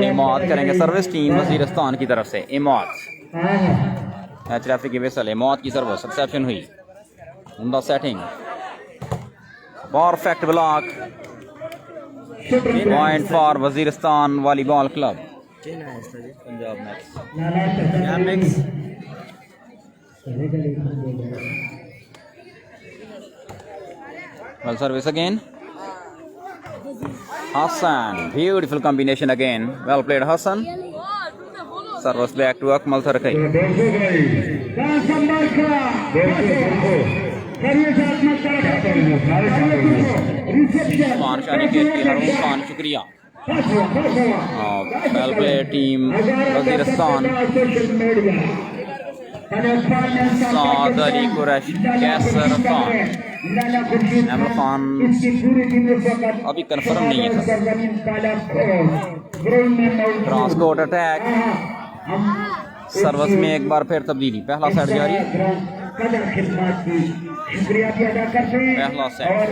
इमाद करेंगे सर्विस टीम वजीरिस्तान की तरफ से इमाद ट्रैफिक की वेसल मौत की सर्विस रिसेप्शन हुई उमदा setting perfect block point for Waziristan volleyball club Punjab max well service again Hasan beautiful combination again well played Hasan service back to Akmal Tarakai Usman Shani के हरून खान शुक्रिया well play team Waziristan Saad Ali Qureshi Kaiser Khan Amar Khan अभी कंफर्म नहीं है ट्रांसपोर्ट अटैक सर्विस में एक बार फिर तब्दीली पहला सेट जारी पहला सेट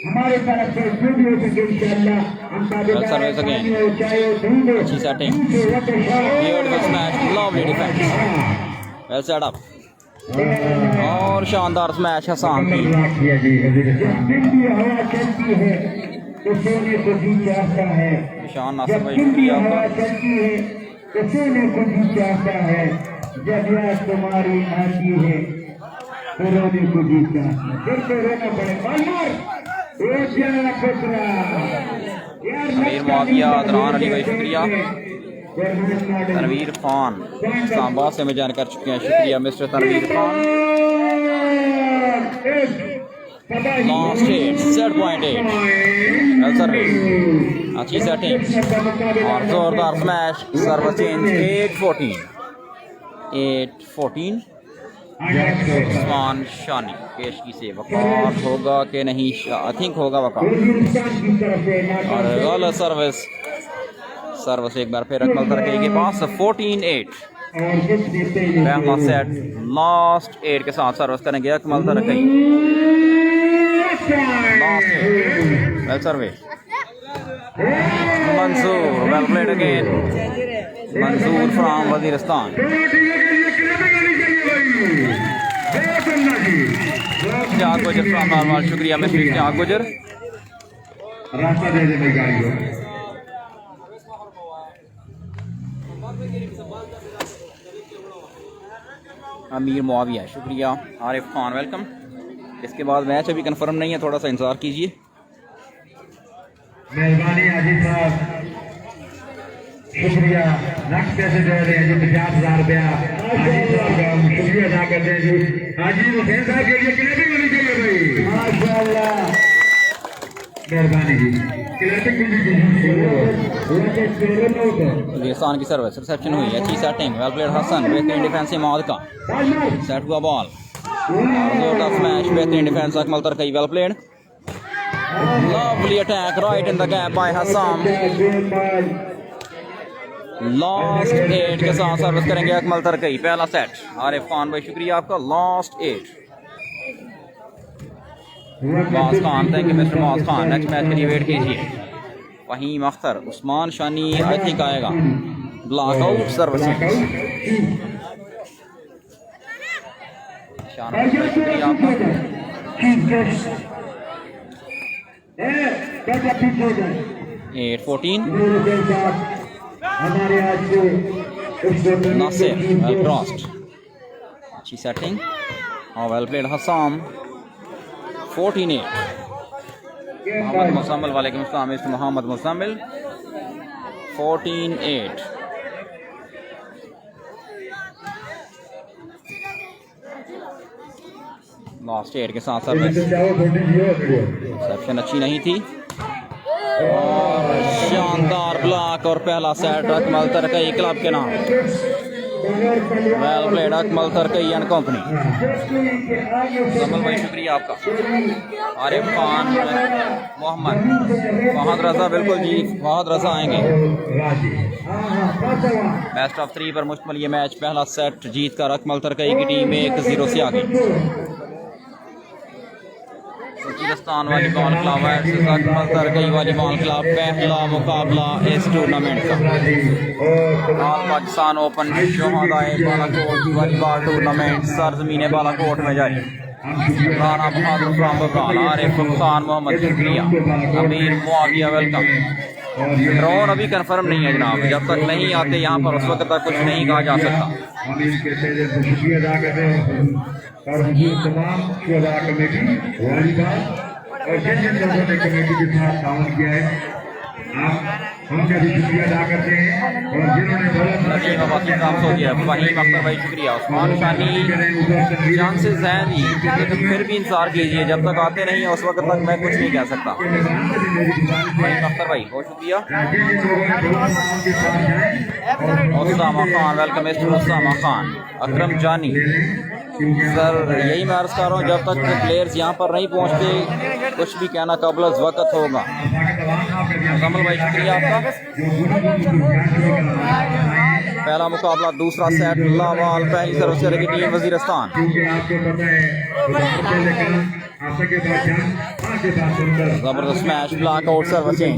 हमारे तरफ से जो भी हो सके इंशाअल्लाह सर्विस अगेन अच्छी setting beautiful smash lovely defence well set up और शानदार स्मैश हसन की निशान नासिर भाई शुक्रिया सोने को भी चाहता है जब याद तुम्हारी आती है तो रोने को भी चाहता है फिर तो रोना पड़े अमीर मुआविया अदनान अली भाई शुक्रिया तनवीर खान सांबा से मैं जान कर चुके हैं शुक्रिया mister Tanveer Khan last hit 7.8 service अच्छी सेटिंग और जोरदार smash service change 8-14 Usman Shani पेशगी से वकार होगा कि नहीं आई थिंक होगा वकार और गलत सर्विस एक बार फिर अकमल तरकई के पास 14-8 पहला सेट लास्ट 8 के साथ सर्विस करेंगे Akmal Tarakai well service Mansoor well played again Mansoor from Waziristan Ishtiaq Gujjar from normal, शुक्रिया मिस्टर इश्तियाक गुजर। रास्ता दे दे मेरी गाड़ी को। अमीर मुआविया, शुक्रिया। आरिफ खान वेलकम। इसके बाद मैच अभी कंफर्म नहीं है, थोड़ा सा इंतजार कीजिए। मेहरबानी आजिज साहब, शुक्रिया। लाख पैसे दे रहे हैं जी, 50,000 रुपया आजिज साहब का हम शुक्रिया अदा करते हैं जी। आजिज हुसैन साहब के लिए क्लैपिंग होनी चाहिए भाई, माशाअल्लाह, मेहरबानी जी। क्लैपिंग होनी चाहिए। पाकिस्तान की सर्विस रिसेप्शन हुई, अच्छी सेटिंग, वेल प्लेड हसन, बेहतरीन डिफेंस इमाद का, सेट हुआ बॉल, स्मैश, बेहतरीन defence Akmal Tarakai, well played, lovely attack right in the gap by Hasan. Last 8 के साथ सर्विस करेंगे अकमल तरकई, पहला सेट। आरिफ खान भाई शुक्रिया आपका। Last 8 mass Khan, thank you mister mass Khan. Next match के लिए वेट कीजिए। वहीम अख्तर, उस्मान शानी आई थिंक आएगा, ब्लॉक आउट सर्विसिंग। शुक्रिया आपका। 8-14 हमारे आज के नासिर, वेल क्रॉस्ड, अच्छी सेटिंग और वेल प्लेड हसाम। 14-8 मोहम्मद मुसम्मिल, वालेकुम अस्सलाम मिस्टर मोहम्मद मुसम्मिल। 14-8 लास्ट 8 के साथ सर्विस, रिसेप्शन अच्छी नहीं थी और शानदार ब्लॉक और पहला सेट अकमल तरकई क्लब के नाम। Well played Akmal Tarakai and company. Kamal भाई शुक्रिया आपका। आरिफ खान, मोहम्मद फहद रजा, बिल्कुल जी फहद रजा आएंगे। बेस्ट ऑफ 3 पर मुश्तमिल ये मैच, पहला सेट जीत कर अकमल तरकई की टीम 1-0 से आगे। Waziristan volleyball club versus Akmal Tarakai volleyball club, पहला मुकाबला इस टूर्नामेंट का। ऑल पाकिस्तान ओपन शोहदाए बालाकोट वॉलीबॉल टूर्नामेंट सरजमीन बालाकोट में जारी। राना बहादुर फ्रॉम बकाल, आरिफ खान मोहम्मद शुक्रिया, अमीर मुआविया वेलकम। ड्रोन अभी कंफर्म नहीं है जनाब, जब तक नहीं आते यहाँ पर उस वक्त तक कुछ नहीं कहा जा सकता। हम इनके शुक्रिया अदा करते हैं और तमाम शुरा कमेटी वॉलीबॉल और जिन जिन लोगों ने कमेटी के साथ ताउन किया है, आप उनका भी शुक्रिया अदा करते हैं। और जिन्होंने वहीम अख्तर भाई शुक्रिया, उस्मान शानी चांसेस हैं जी, लेकिन फिर भी इंतजार कीजिए, जब तक आते नहीं है उस वक्त तक मैं कुछ नहीं कह सकता। वहीम अख्तर भाई बहुत शुक्रिया। Usama Khan welcome mister Usama Khan. Akram Jani, sir यही मैं अर्ज कर रहा हूँ, जब तक प्लेयर्स यहाँ पर नहीं पहुँचते कुछ भी कहना कबल वक्त होगा। कमल भाई शुक्रिया आपका। पहला मुकाबला, दूसरा सेट लावाल, पहली सर्विस करेगी टीम वजीरिस्तान। जबरदस्त मैच, ब्लॉक आउट सर्विसिंग।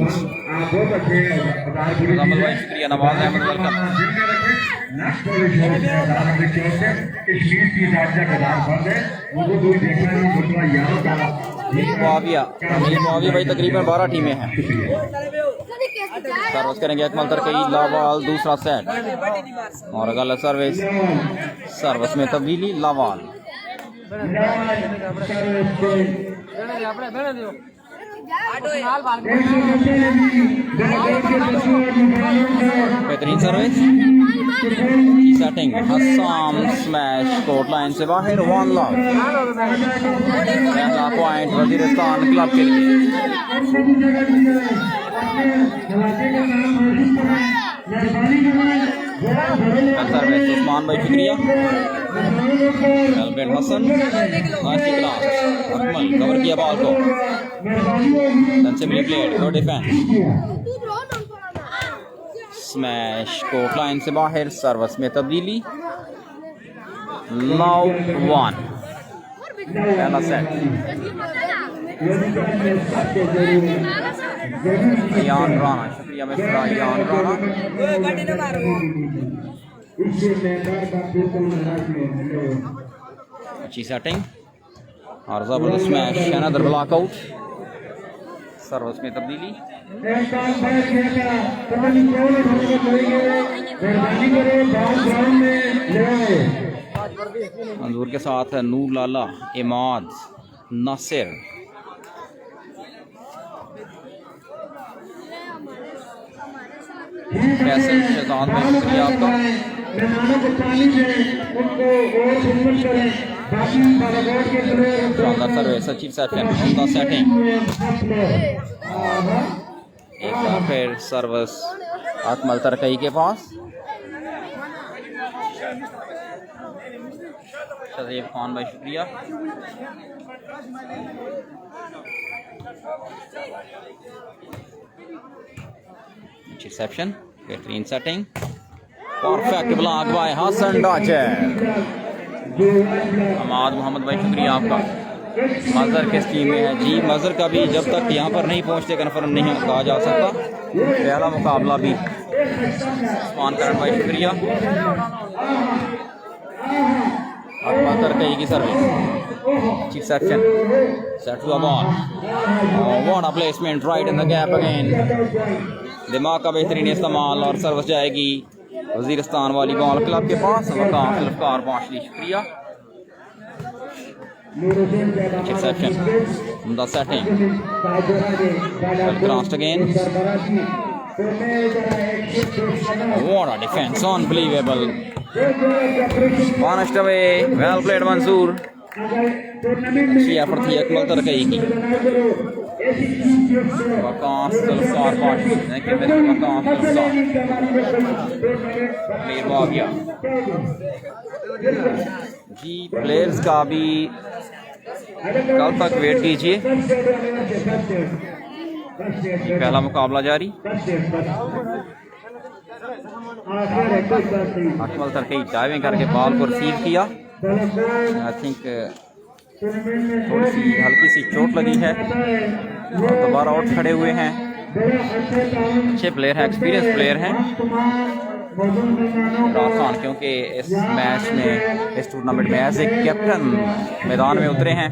कमल भाई शुक्रिया। नवाज अहमद वेलकम। मुआविया भाई तकरीबन 12 टीमें हैं। सर्विस करेंगे अकमल तरकई लावाल, दूसरा सेट और गलत सर्विस में तब्दीली लावाल। बेहतरीन सर्विस, सेटिंग, अस्साम स्मैश, कोर्ट लाइन से बाहर, 1 लॉक। पहला पॉइंट वजीरिस्तान क्लब के लिए। सर्विस उस्मान भाई शुक्रिया। एल्बर्ट हसन, अकमल कवर किया बॉल को, sensibly played, good defence, smash court line से बाहर, सर्विस में तब्दीली, नाउ 1 पहला सेट। यान राना शुक्रिया मिस्टर यान राना। अच्छी सेटिंग और जबरदस्त मैच, अनदर ब्लॉकआउट, सर्विस में तब्दीली। मंजूर के साथ है नूर लाला, इमाद, नासिर। फैसल शहजाद में शुक्रिया आपका। मेहमानों को पानी दें, उनको और खिदमत करें। बाकी बालाकोट के प्लेयर शानदार सर्विस, अच्छी सेटिंग, उनका सेटिंग। एक बार फिर सर्विस अकमल तरकई के पास। शरीफ खान भाई शुक्रिया। रिसेप्शन, बेहतरीन setting, perfect block by Hasan Dachar. Hammad Mohammad भाई शुक्रिया आपका। मजहर किस टीम में है जी? मजहर का भी जब तक यहाँ पर नहीं पहुँचते कन्फर्म नहीं कहा जा सकता। पहला मुकाबला भी उस्मान करण भाई शुक्रिया। अकमल तरकई की service, chief section, set to ball, what a placement, right in the gap again, दिमाग का बेहतरीन इस्तेमाल और सर्विस जाएगी वजीरिस्तान वाली बॉल क्लब के पास। वकार पांचली शुक्रिया। Section, setting, crossed again, what a defence, unbelievable, punished away, well played मंसूर। अच्छी एफर्ट थी अकमल तरकई की। वकास जुल्फकार पाशी, देखिए मेरे वकास जुल्फकार प्लेयर वो आ गया जी। प्लेयर्स का भी कल तक वेट कीजिए। पहला मुकाबला जारी। अकमल तरकई डाइविंग करके बॉल को रिसीव किया। आई थिंक थोड़ी सी हल्की सी चोट लगी है और दोबारा आउट खड़े हुए हैं। अच्छे प्लेयर हैं, एक्सपीरियंस प्लेयर हैं। इमरान खान क्योंकि इस मैच में, इस टूर्नामेंट में एज ए कैप्टन मैदान में उतरे हैं।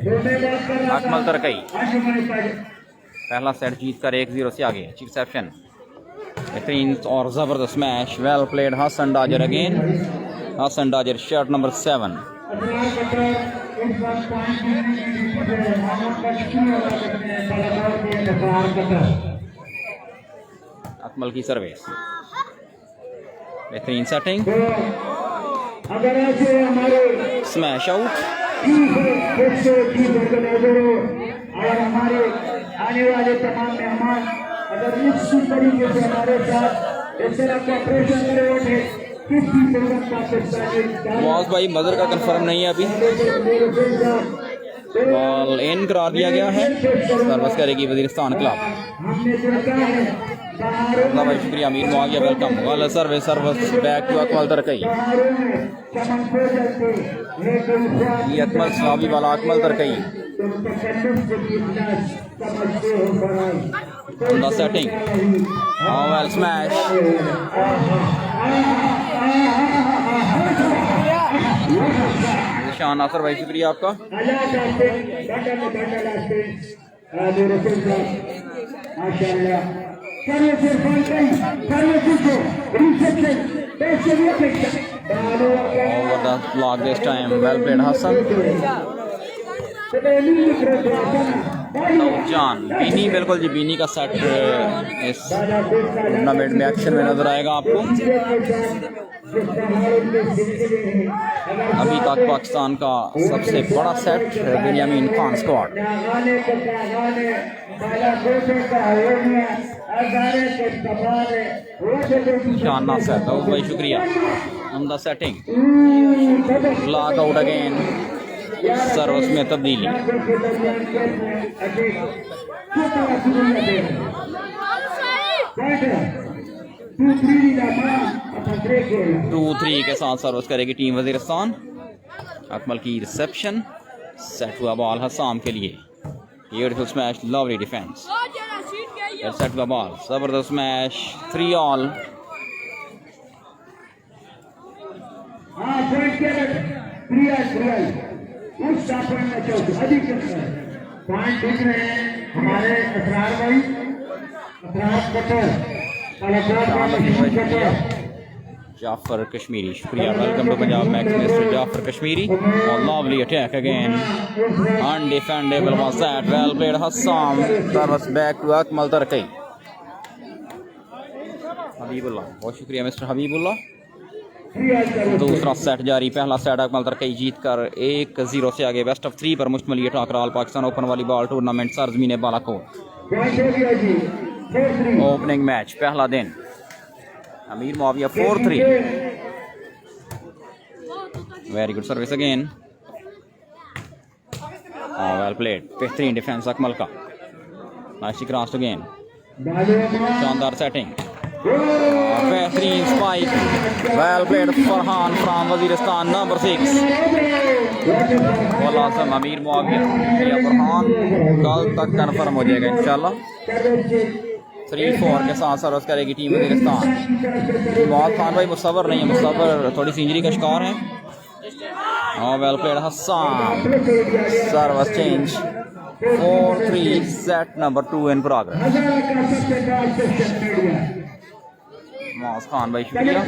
अकमल तरकई पहला सेट जीत कर 1-0 से आगे। चीफ रिसेप्शन, बेहतरीन और ज़बरदस्त match, well played Hasan Dajar again. Hasan Dajar shirt number 7। Akmal की सर्विस, बेहतरीन सेटिंग, स्मैश आउट। और हमारे आने वाले तमाम मेहमान अगर निश्चित तरीके से हमारे साथ इस तरह का ऑपरेशन करेंगे, मुआज भाई मदर का कंफर्म नहीं है अभी। बॉल इन करार दिया गया है। सर्विस करेगी वजीरिस्तान क्लब। भाई शुक्रिया अमीर मुआविया, वेलकम। वाला service, service back to Akmal Tarakai. ये अकमल स्वाबी वाला Akmal Tarakai. Setting, well smash, Shan Nasir भाई शुक्रिया आपका। Over the block this time, well played Hassan। जान बीनी, बिल्कुल जी बीनी का सेट इस टूर्नामेंट में एक्शन में नजर आएगा आपको। अभी तक पाकिस्तान का सबसे बड़ा सेट बिन्यामीन खान स्क्वाड। शानदार सेट, भाई शुक्रिया। उम्दा setting, block out again, service में तब्दीली। 2-3 के साथ सर्विस करेगी टीम वजीरिस्तान। अकमल की रिसेप्शन, सेट हुआ बॉल हसाम के लिए। Beautiful smash, lovely defence, set हुआ बॉल, जबरदस्त मैच, 3 ऑल। उस स्थापना में चौथ अधिक पॉइंट दिख रहे हैं हमारे असरार भाई, असरार कटर जाफर कश्मीरी, शुक्रिया। Welcome to Punjab Max mister Jafar Kashmiri. Lovely attack again, undefendable was that, well played Hasan, service back to Akmal Tarakai. Habibullah, बहुत शुक्रिया मिस्टर हबीबुल्लाह। दूसरा सेट जारी, पहला सेट अकमल तरकई जीत कर 1-0 से आगे। बेस्ट ऑफ 3 पर मुश्तमिल ये टाकरा all Pakistan open volleyball tournament सरजमीन बालाकोट। ओपनिंग मैच पहला दिन, Amir Muawiya 4-3। Very good service again, well played, बेहतरीन डिफेंस अकमल का। नाइस क्रॉस अगेन, शानदार सेटिंग, बेहतरीन spike, well played Farhan from Waziristan number 6। Azam Amir Muawiya या फरहान कल तक कन्फर्म हो जाएगा इंशाल्लाह। 3-4 के साथ सर्विस करेगी टीम वजीरिस्तान। बहुत खान भाई मुसवर नहीं है, मुसवर थोड़ी सी इंजरी का शिकार है। Well played Hasan, service change 4-3, set number 2 in progress. Mauj Khan भाई शुक्रिया।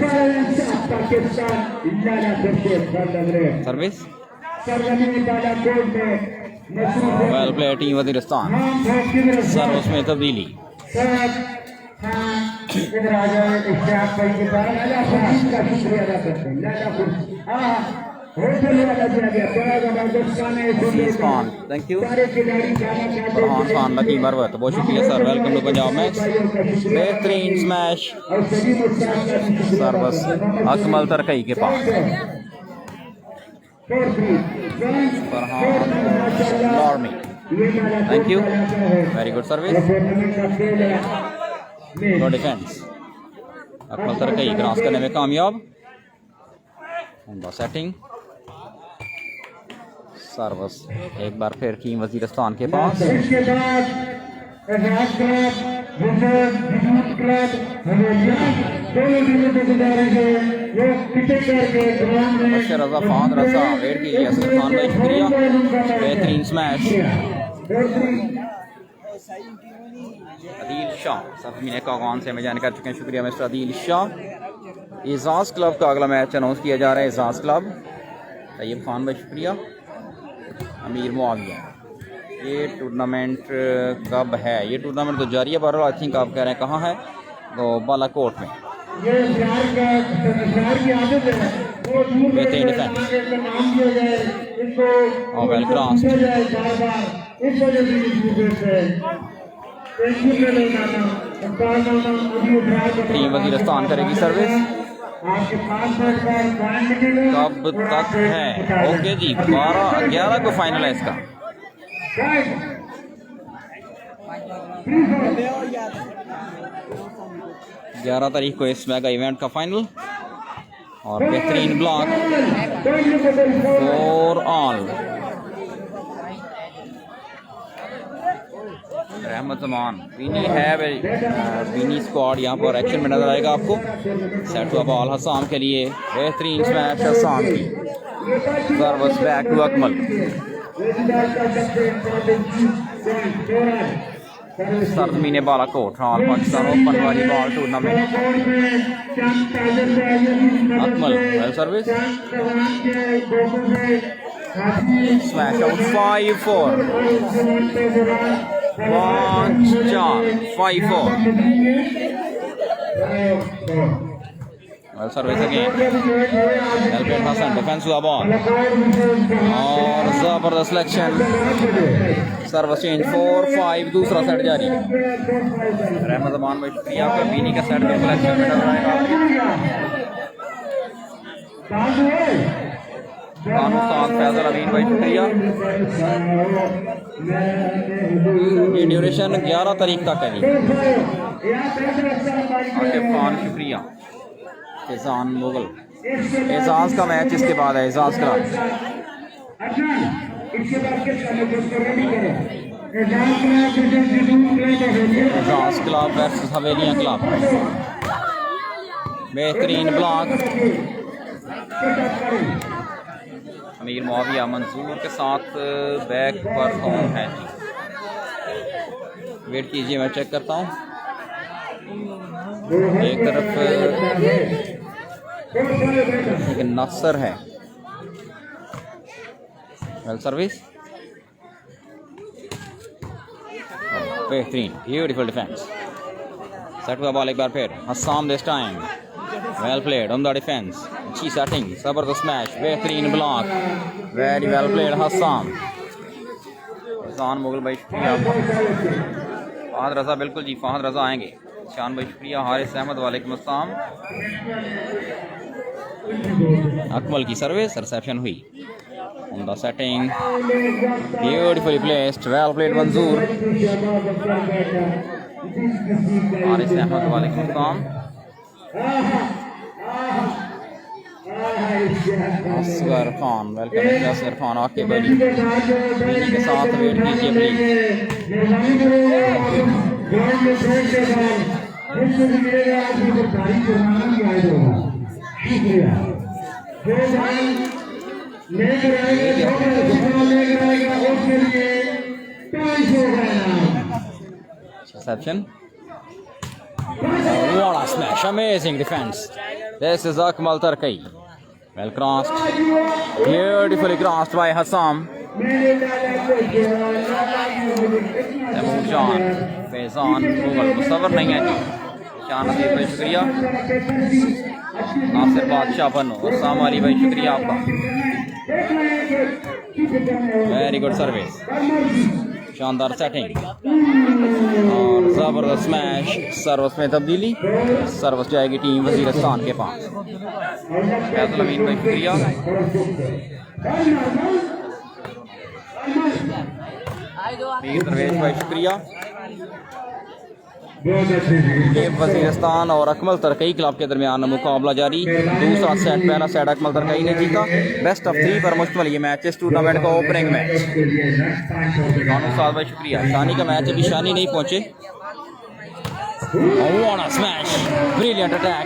Service well played team Waziristan, service में तब्दीली। थैंक यू फरहान खान लकी मरवत, बहुत शुक्रिया sir. Welcome to Punjab Max. बेहतरीन स्मैश, सर्विस अकमल तरकई के पास। Farhan Lormi, thank you, very good service, good defence. Akmal Tarakai cross करने में कामयाब। सेटिंग, सर्विस एक बार फिर टीम वजीरिस्तान के पास। बशर रजा फान रजा वेट कीजिए, असर खान भाई शुक्रिया। बेहतरीन स्मैश, अदील शाह सरजमीन कागान से हमें ज्वाइन कर चुके हैं, शुक्रिया मिस्टर अदील शाह। एजाज क्लब का अगला मैच अनाउंस किया जा रहा है, एजाज क्लब। तैयब खान भाई शुक्रिया। अमीर मुआविया, ये टूर्नामेंट कब है? ये टूर्नामेंट तो जारी है, बहरहाल आई थिंक आप कह रहे हैं कहाँ है, तो बालाकोट में। बेहतरीन defence, well cross, team Waziristan करेगी सर्विस। कब तक है? ओके जी, 12-11 को फाइनल है इसका। 11 तारीख को इस मेगा इवेंट का फाइनल। और बेहतरीन ब्लॉक 4 ऑल। रहमत अमान बीनी है, बीनी स्क्वाड यहाँ पर एक्शन में नजर आएगा आपको। सेट टू बॉल हसान के लिए, बेहतरीन स्मैश हसान की, सर्विस बैक टू अकमल। सरजमीन Balakot all Pakistan open volleyball tournament. Akmal well service, smash out 5-4, 5-4, 5-4। Service again, Alfred Hasan defence हुआ बॉल और जबरदस्त सिलेक्शन। सर्विस चेंज 4-5, दूसरा सेट जारी। रहमत अमान भाई शुक्रिया आपका। बीनी का सेट सिलेक्शन में नजर आएगा। फैजल अमीन भाई शुक्रिया। ये ड्यूरेशन 11 तारीख तक है जी। आकिब खान शुक्रिया। एजान मुगल, एजाज का मैच इसके बाद है, Ijaz club. Ijaz club versus Haveliyan club. बेहतरीन ब्लॉक, अमीर मुआविया मंसूर के साथ बैक पर कौन है जी? वेट कीजिए, मैं चेक करता हूँ। एक तरफ एक नासर है, वेल सर्विस, बेहतरीन, ब्यूटीफुल डिफेंस। सेट हुआ बॉल एक बार फिर, Hasam this time, well played on the defence, अच्छी सेटिंग, जबरदस्त स्मैश, बेहतरीन block, very well played Hasam. Faizan Mughal भाई शुक्रिया, फहद रज़ा, बिल्कुल जी फहद रज़ा आएंगे। शान भाई शुक्रिया, हारिस अहमद वालेकुम अस्सलाम। अकमल की सर्विस, रिसेप्शन हुई on the setting, beautifully placed, well played मंजूर। हारिस अहमद वालेकुम अस्सलाम। असगर खान, वेलकम असगर खान, आके बड़ी के साथ वेट कीजिए please. Reception. What a smash, amazing defense. This is Akmal Tarkai. Well crossed, beautifully crossed by Hassam. Taimur Jan, Faizan Mughal, Musavvar नहीं है जी, शान नसीब भाई शुक्रिया, नासिर बादशाह बनो, अस्सलाम वाली भाई शुक्रिया आपका, वेरी गुड सर्विस, शानदार सेटिंग और ज़बरदस्त स्मैश। सर्विस में तब्दीली, सर्विस जाएगी टीम वज़ीरिस्तान के पास। फैज़ल अमीन भाई शुक्रिया, मीर दरवेश भाई शुक्रिया। ये वज़ीरिस्तान और अकमल तरकई क्लब के दरमियान मुकाबला जारी। दूसरा सेट, पहला सेट अकमल तरकई ने जीता। बेस्ट ऑफ 3 पर मुश्तमिल ये मैच इस टूर्नामेंट का ओपनिंग मैच। खानू साहब भाई शुक्रिया। शानी का मैच अभी शानी नहीं पहुंचे। Smash, brilliant attack,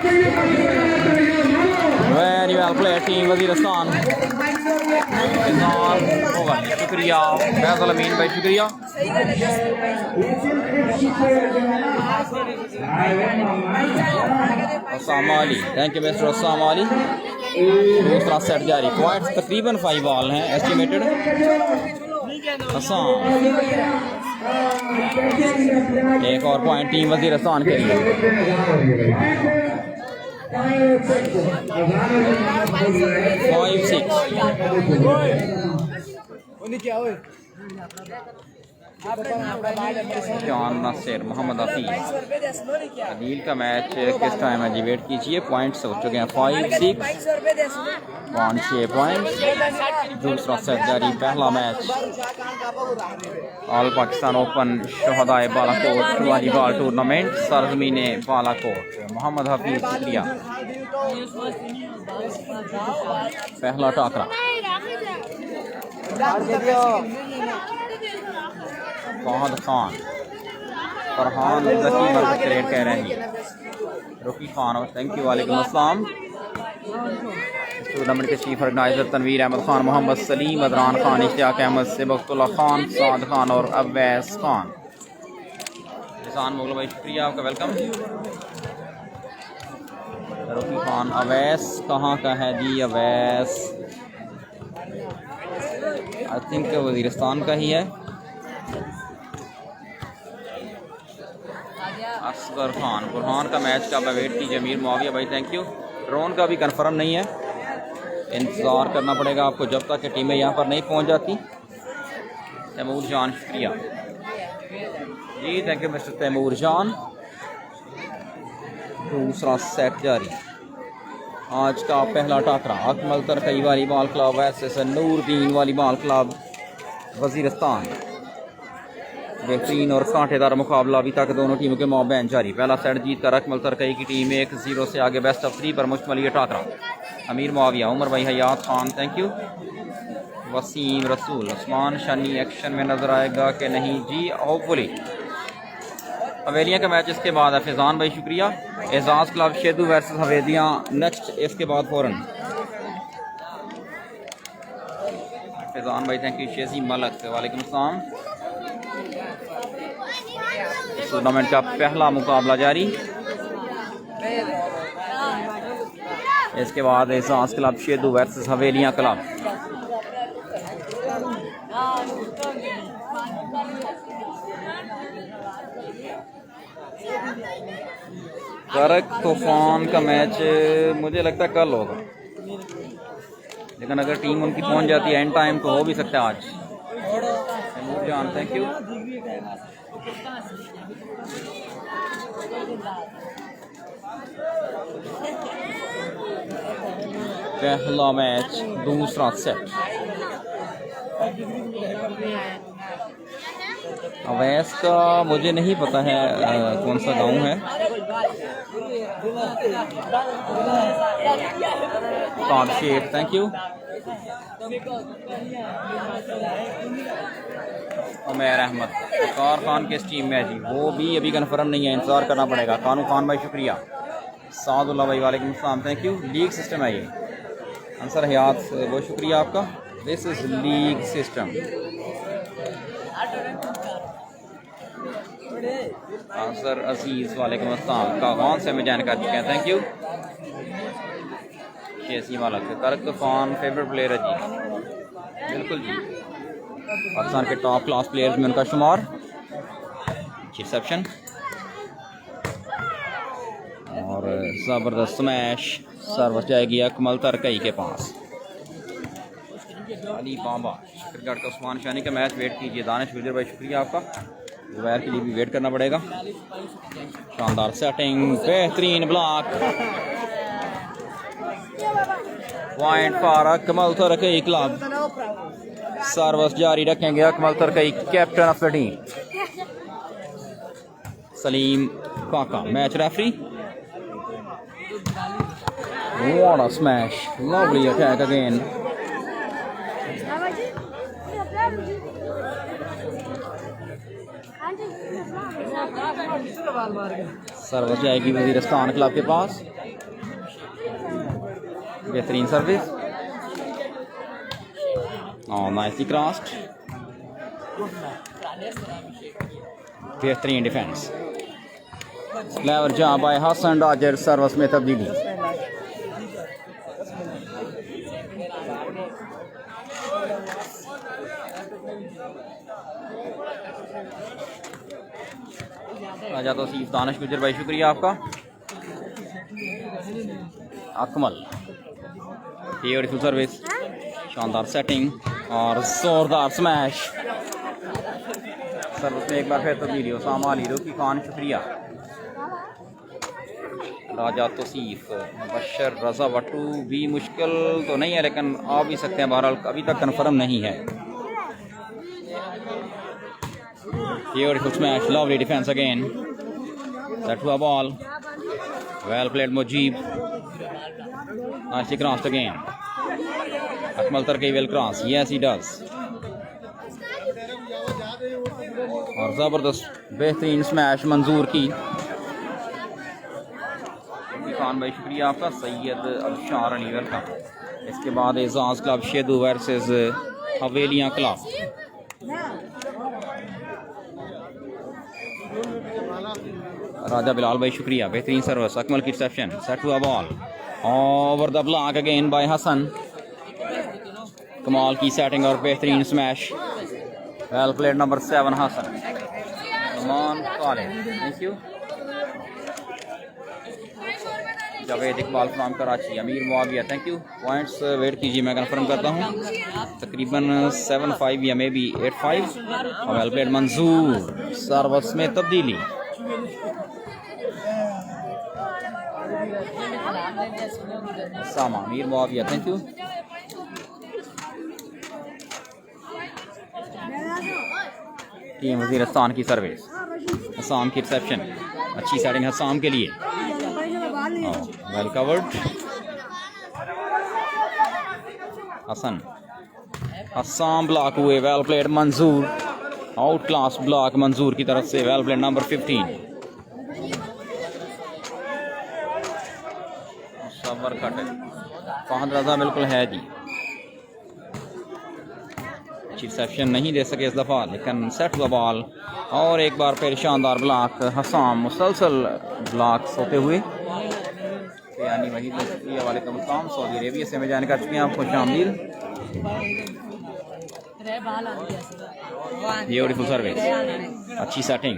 very well played team Waziristan. शुक्रिया फैज़ल अमीन भाई शुक्रिया। अस्सलाम अली, थैंक यू मिस्टर अस्सलाम अली। दूसरा सेट जारी, पॉइंट्स तकरीबन 5 बॉल हैं एस्टिमेटेड। अस्सलाम, एक और पॉइंट टीम वज़ीरिस्तान के लिए। 5-6 जान नासिर, मोहम्मद हफीज, अदील का मैच किस टाइम है जी? वेट कीजिए, पॉइंट्स हो चुके हैं 5-6, 6 पॉइंट। दूसरा सेट जारी, पहला मैच ऑल पाकिस्तान ओपन शोहदाए बालाकोट वॉलीबॉल टूर्नामेंट, सरजमीन बालाकोट। मोहम्मद हफीज शुक्रिया। पहला टाकरा, फहद खान, फरहान जकी क्रिकेट कह रहे हैं, रुकी खान, थैंक यू वालेकुम अस्सलाम। टूर्नामेंट के चीफ ऑर्गेनाइजर तनवीर अहमद खान, मोहम्मद सलीम, अदरान खान, इश्तियाक अहमद, सिबकतुल्लाह खान, साद खान और अवैस खान। निशान मुगल भाई शुक्रिया आपका, वेलकम। रुकी खान, अवैस कहाँ का है जी? अवैस आई थिंक वज़ीरिस्तान का ही है। असगर खान, बुरहान का मैच का वेट कीजिए। अमीर मुआविया भाई थैंक यू। ड्रोन का भी कंफर्म नहीं है, इंतज़ार करना पड़ेगा आपको जब तक कि टीमें यहाँ पर नहीं पहुँच जाती। तैमूर जान शुक्रिया जी, thank you mister Taimur Jan. दूसरा सेट जारी, आज का पहला टाकरा Akmal Tarakai volleyball club versus Nooruddin volleyball club Waziristan. बेहतरीन और कांटेदार मुकाबला अभी तक दोनों टीमों के माबैन जारी। पहला सेट जीत कर अकमल तरकई की टीम 1-0 से आगे। बेस्ट ऑफ 3 पर मुश्तमिल ये टाकरा। अमीर मुआविया, उमर भाई हयात खान थैंक यू। वसीम रसूल, उस्मान शानी एक्शन में नजर आएगा कि नहीं जी? होपफुली। हवेलियाँ का मैच इसके बाद है। फैज़ान भाई शुक्रिया। Ejaz club Shedu versus हवेलियाँ next, इसके बाद फ़ौरन फैजान भाई थैंक यू। शेजी मलक वालेकुम अस्सलाम। टूर्नामेंट का पहला मुकाबला जारी। इसके बाद एहसास club Shedu versus Haveliyan club. करक तूफान का मैच मुझे लगता है कल होगा, लेकिन अगर टीम उनकी पहुंच जाती है एंड टाइम तो हो भी सकता है आज। Jan thank you. पहला मैच दूसरा सेट। अवैस का मुझे नहीं पता है कौन सा गांव है। Sheikh thank you. उमैर अहमद कार खान किस टीम में है जी, वो भी अभी कंफर्म नहीं है, इंतज़ार करना पड़ेगा। कानू खान भाई शुक्रिया। सादुल्ला भाई वालेकुम अस्सलाम थैंक यू। लीग सिस्टम है ये। अंसर हयात बहुत शुक्रिया आपका। This is league system. Ansar Aziz वालेकुम अस्सलाम। कागवान से हमें ज्वाइन कर चुके हैं थैंक यू। शेसी वाला करक तूफान फेवरेट प्लेयर है जी, बिल्कुल जी। पाकिस्तान के टॉप क्लास प्लेयर्स में उनका शुमार। रिसेप्शन और ज़बरदस्त स्मैश सर्विस जाएगी अकमल तरकई के पास। अली बाबा क्रिकेट का उस्मान शानी का मैच वेट कीजिए। दानिश गुजर भाई शुक्रिया आपका। जुबैर के लिए भी वेट करना पड़ेगा। शानदार सेटिंग, बेहतरीन block, point for Akmal Tarakai club. Service जारी रखेंगे Akmal Tarakai captain of the team. Salim Kaka match referee. What a smash, lovely attack again. Service जाएगी वजीरिस्तान क्लब के पास। बेहतरीन सर्विस, नाइसली क्रॉस्ड, बेहतरीन defence, clever job by Hasan Dajar. Service में तब्दीली। राजा तौसीफ दानिश गुजर भाई शुक्रिया आपका। अकमल ब्यूटीफुल सर्विस, शानदार सेटिंग और जोरदार स्मैश। सर्विस में एक बार फिर तब्दीली। उसामा अली रुकी खान शुक्रिया। राजा तौसीफ बशर रजा वटू भी मुश्किल तो नहीं है लेकिन आ भी सकते हैं, बहरहाल अभी तक कंफर्म नहीं है। Beautiful smash, lovely defense again. That to a ball. Well played Mujib. Nicely crossed again. Akmal Tarkei will cross. Yes, he does. और ज़बरदस्त बेहतरीन स्मैश मंजूर की। खान भाई शुक्रिया आपका। सैयद अबशार अली वेलकम। इसके बाद Ijaz club Shedu versus Haveliyan club. Raja Bilal भाई शुक्रिया। बेहतरीन सर्विस, अकमल की reception, set to a ball over the block again by Hasan. कमाल की सेटिंग और बेहतरीन smash. Well played number 7 Hasan. Come on thank you. Javed Iqbal from Karachi. Amir Muawiya thank you. Points wait कीजिए मैं कंफर्म करता हूँ। तकरीबन 7-5 या मे बी 8-5। वेल प्लेड मंजूर। सर्विस में तब्दीली। सामा अमीर Muawiya thank you. Team Waziristan की सर्विस, हसाम की रिसेप्शन, अच्छी सेटिंग हसाम के लिए। Well covered Hasan. Hassam block हुए। Well played Manzoor. Outclass block Manzoor की तरफ से। Well played number 15। सबर कट फहद रजा बिल्कुल है जी। अच्छी रिसेप्शन नहीं दे सके इस दफ़ा, लेकिन सेट हुआ बॉल और एक बार फिर शानदार ब्लॉक। हसाम मुसलसल ब्लॉक्स होते हुए यानी वही वालेकुम अस्सलाम, सऊदी अरेबिया से हमें ज्वाइन कर चुके हैं, आपको शामिल। ब्यूटीफुल सर्विस, अच्छी setting,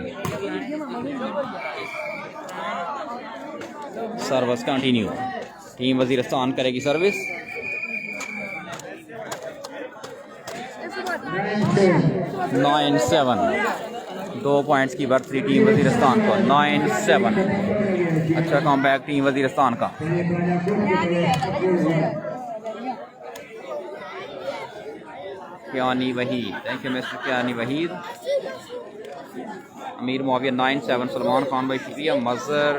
service continue. Team Waziristan करेगी सर्विस। 9-7, 2 पॉइंट्स की बढ़ती टीम वजीरिस्तान को। 9-7, अच्छा कॉम्बैक टीम वजीरिस्तान का। Kiyani Waheed, thank you mister Kiyani Waheed. Amir Muawiya 9-7, Salman Khan भाई शुक्रिया। मज़र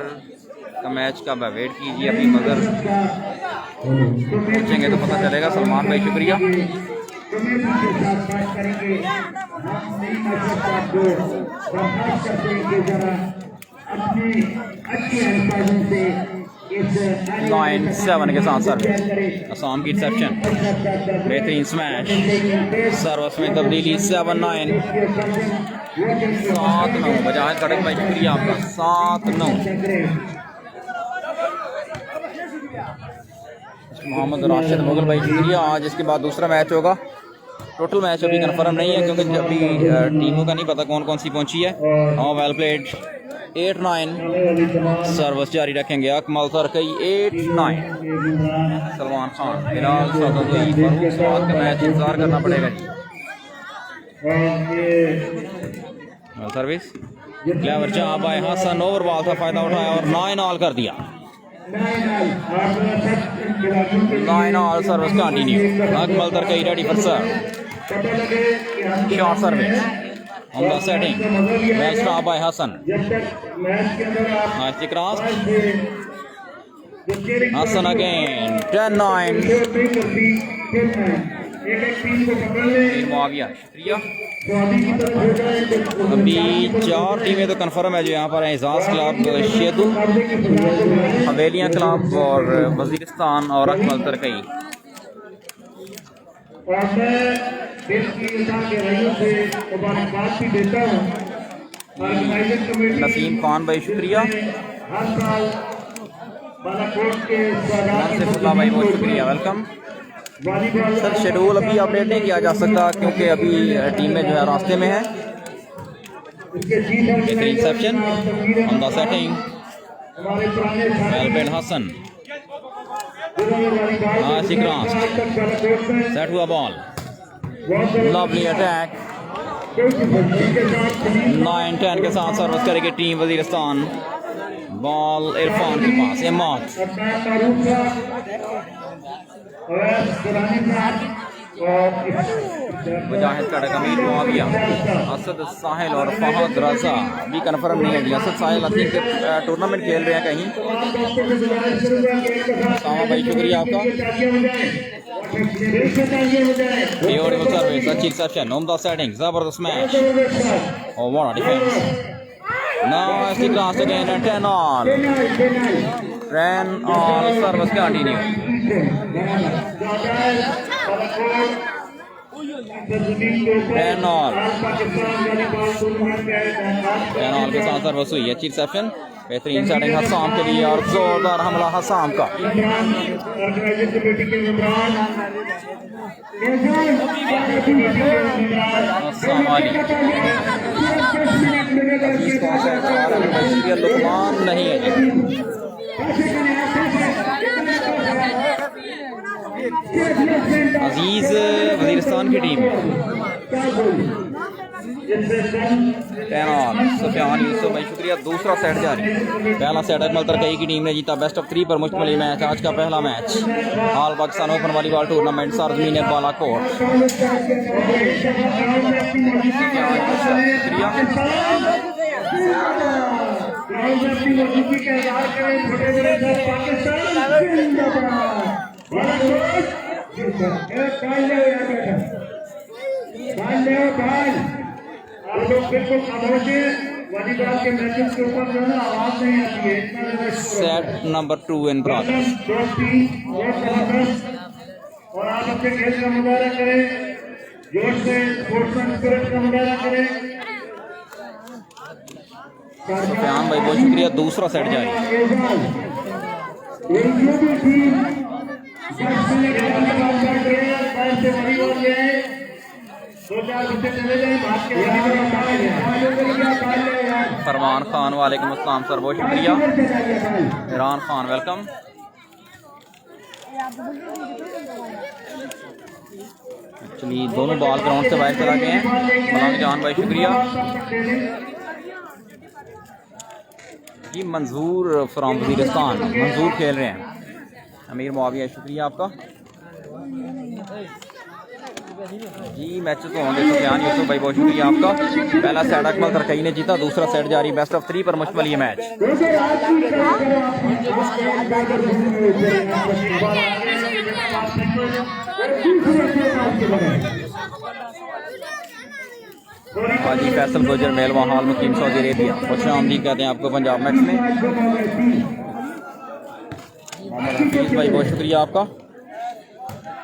का मैच का वेट कीजिए, अभी मज़र पूछेंगे तो पता चलेगा। सलमान भाई शुक्रिया। नाइन 7 के साथ सर्विस, असम की रिसेप्शन, बेहतरीन स्मैश, सर्विस में तब्दीली। 7-9, 7-9, बजाय कड़क भाई शुक्रिया आपका। 7-9, मोहम्मद राशिद मुगल भाई शुक्रिया। आज इसके बाद दूसरा मैच होगा। टोटल मैच अभी कंफर्म नहीं है क्योंकि अभी टीमों का नहीं पता कौन कौन सी पहुंची है। हाँ, वेल प्लेड। 8-9, सर्विस जारी रखेंगे अकमल तरकई। 8-9, सलमान खान, बिलाल सदोई, फरूख सवाद का मैच इंतजार करना पड़ेगा जी। Service clever job by Hasan, over ball था, फायदा उठाया और 9-9 कर दिया। 9-9, service continue. Akmal Tarakai ready for serve, short service on the setting, well stop by Hassan, nice cross, Hassan again, 10-9, Muawiya शुक्रिया। अभी 4 टीमें तो कंफर्म है जो यहाँ पर है। एजाज क्लब, शेदू, हवेलियाँ क्लब और वजीरिस्तान और अकमल तरकई। नसीम खान भाई शुक्रिया। नासिफुल्लाह भाई बहुत शुक्रिया, वेलकम। सर शेड्यूल अभी अपडेट नहीं किया जा सकता क्योंकि अभी टीमें जो है रास्ते में है। Reception on the setting, well Hasan, set हुआ बॉल, लवली अटैक। 9-10 के साथ सर्विस करेगी टीम वजीरिस्तान। बॉल इरफान के पास, इमाद, मुजाहिद कड़क, अमीर मुआविया, असद साहिल और फहद रजा भी कंफर्म नहीं है जी। असद साहिल आई थिंक टूर्नामेंट खेल रहे हैं कहीं। सामा भाई शुक्रिया आपका। ब्यूटीफुल सर्विस, अच्छी रिसेप्शन, उम्दा सेटिंग, जबरदस्त मैच और what defence. Nice class again, 10-all, service continue. 10-all के साथ सर्विस हुई, अच्छी रिसेप्शन, बेहतरीन सेटिंग हसाम के लिए और जोरदार हमला हसाम का। लुकमान नहीं है जी। अजीज वजीरिस्तान की टीम, 10-all, सुफियान यूसुफ भाई शुक्रिया। दूसरा सेट जारी, पहला सेट अकमल तरकई की टीम ने जीता। बेस्ट ऑफ 3 पर मुश्तमिल मैच, आज का पहला match all Pakistan open volleyball tournament सरजमीन Balakot. Set number 2 in progress. और आप अपने खेल का मुजाहरा करें। जोश से स्पोर्ट्समैन स्पिरिट का मुजाहरा करें। सुफियान भाई बहुत शुक्रिया। दूसरा सेट जारी। फरमान खान वालेकुम अस्सलाम सर, बहुत शुक्रिया। इमरान खान वेलकम। एक्चुअली दोनों बॉल ग्राउंड से बाहर चला गए हैं। मलंग जान भाई शुक्रिया जी। मंजूर फ्रॉम वजीरिस्तान, मंजूर खेल रहे हैं। अमीर मुआविया शुक्रिया आपका जी। मैच तो होंगे सुफियान यूसुफ भाई बहुत शुक्रिया आपका। पहला सेट अकमल तरकई ने जीता, दूसरा सेट जारी। बेस्ट ऑफ 3 पर मुश्तमिल ये मैच। हाजी फैसल गुजर मेलवा हॉल मुकीम सऊदी अरेबिया, खुश आमदीद कहते हैं आपको पंजाब मैक्स में। मोहम्मद हफीज भाई बहुत शुक्रिया आपका।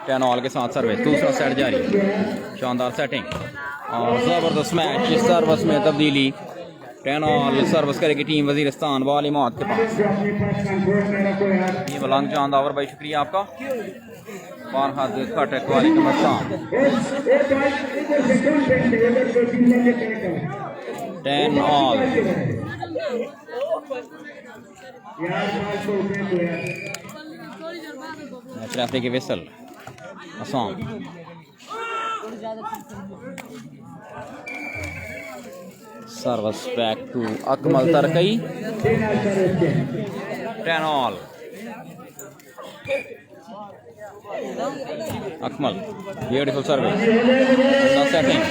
10 ऑल के साथ सर्विस, दूसरा सेट जारी। शानदार सेटिंग और ज़बरदस्त मैच। इस सर्विस में तब्दीली। 10 ऑल सर्विस करेगी टीम वजीरिस्तान वाली मौत के पास। ये मलंग चांद आवर भाई शुक्रिया आपका। खटक वालेकुम अस्सलाम। 10 ऑल। मैच रेफरी की विसल। आसान service back to Akmal Tarakai. 10 all. Akmal beautiful service, setting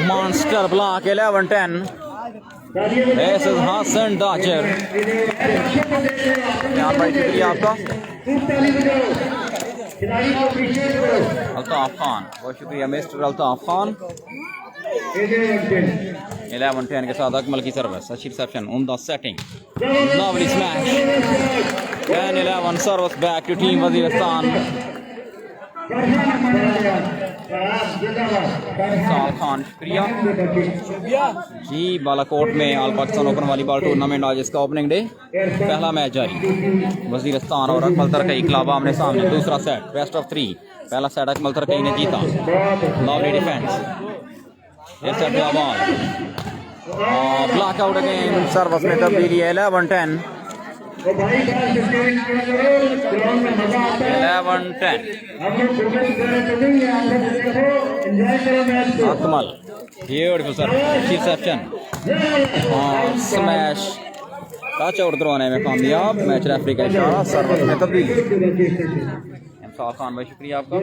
monster block. 11-10। This is Hassan Dacher। भाई शुक्रिया आपका। अल्ताफ खान बहुत शुक्रिया मिस्टर अल्ताफ खान। 11-10 के साथ अकमल की सर्विस, अच्छी रिसेप्शन, उम्दा setting, lovely smash. 10-11 service back to team Waziristan. साल खान शुक्रिया जी। बालाकोट में all Pakistan open volleyball tournament आज इसका ओपनिंग डे। पहला मैच जारी, वजीरिस्तान और अकमल तरकई क्लब आमने सामने। दूसरा सेट बेस्ट ऑफ 3। पहला सेट अकमल तरकई ने जीता, lovely defence. Block out again, service में तब्दीली। 11-10। 11-10 अकमल ब्यूटीफुल सर्विस, रिसेप्शन और स्मैश। टच आउट करवाने में कामयाब। मैच रेफरी का इशारा, सर्विस में तब्दीली। इमसाल खान भाई शुक्रिया आपका।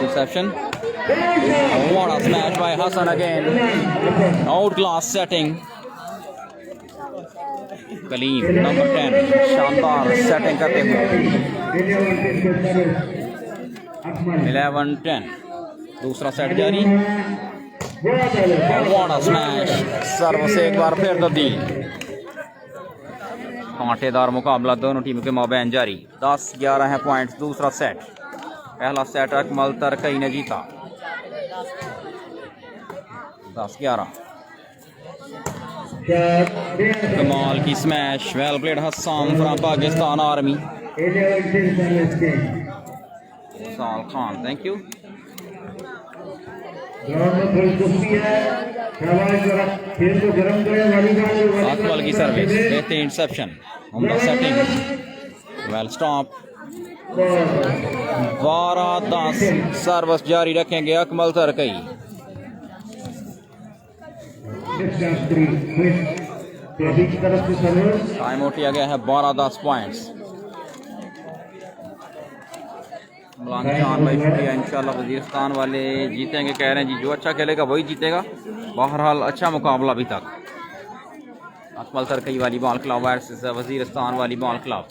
Reception. What a smash by Hassan again. Outclass setting. Kaleem number 10 शानदार सेटिंग करते हुए। 11-10 दूसरा सेट जारी। What a smash, सर्विस एक बार फिर तब्दील। कांटेदार मुकाबला दोनों टीमों के माबैन जारी। 10-11 है पॉइंट्स। दूसरा सेट, पहला सेट अकमल तरकई ने जीता। 10-11। कमाल की smash, well played Hassam from Pakistan army. साल खान थैंक यू। अकमल की सर्विस, बेहतरीन इंटरसेप्शन, उम्दा सेटिंग, वेल स्टॉप। 12-10 सर्विस जारी रखेंगे अकमल तरकई। टाइम आउट किया गया है। 12-10 पॉइंट्स। मलांग भाई शुक्रिया। इंशाल्लाह वजीरिस्तान वाले जीतेंगे कह रहे हैं जी। जो अच्छा खेलेगा वही जीतेगा। बहरहाल अच्छा मुकाबला अभी तक। Akmal Tarakai volleyball club versus Waziristan volleyball club.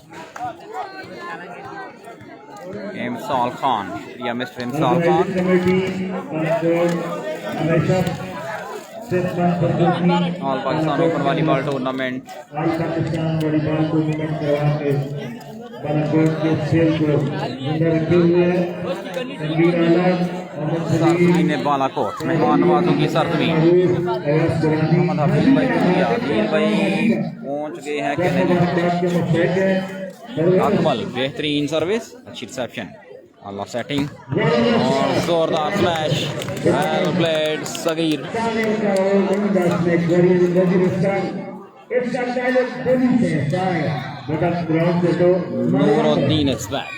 Imsal Khan शुक्रिया mister Imsal Khan. All Pakistan open volleyball tournament all Pakistan volleyball tournament करवा के बालाकोट के खेल को जिंदा रखे हुए तनवीर आलम सरजमीन बालाकोट मेहमान नवाजों की सरजमीन मोहम्मद हफीज भाई शुक्रिया वीर भाई पहुंच गए हैं अकमल बेहतरीन सर्विस अच्छी रिसेप्शन अल्लाह सेटिंग और जोरदार smash well played Saghir Nooruddin is back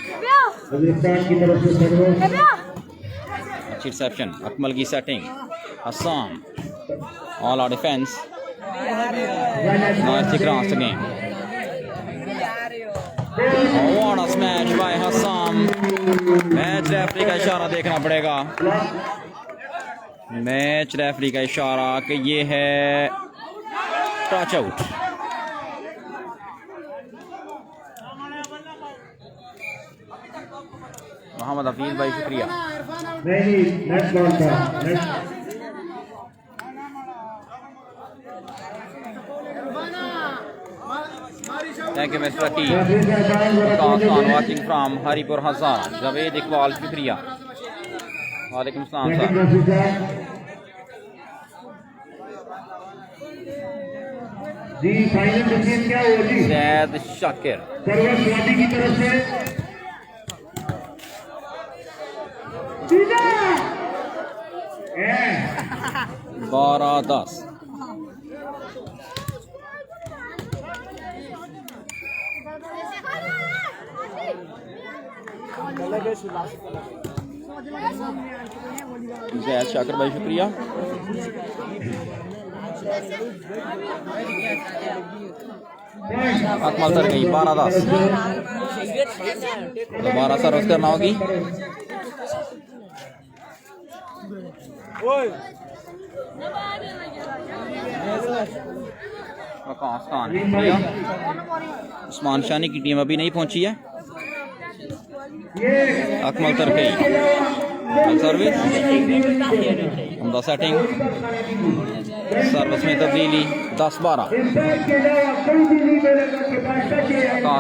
अच्छी रिसेप्शन अकमल की setting Hasan all out defence nice cross again what a smash by Hassan match referee का इशारा देखना पड़ेगा मैच रेफरी का इशारा कि ये है टच आउट मोहम्मद हफीज भाई शुक्रिया थैंक यू मिस्टर की वाचिंग फ्रॉम हरीपुर हज़ारा जावेद इकबाल शुक्रिया वालेकुम सलाम सर जी फाइनल डिसीजन क्या हुआ जी जैद शाकिर सर्वस्वादी की तरफ से 12-10 जैद शाकिर भाई शुक्रिया अकमल सर गई 12-10 दोबारा सर्विस करना होगी उस्मान शानी की टीम अभी नहीं पहुंची है अकमल तर गई सर्विस उमदा सेटिंग सर्विस में तब्दीली 10-12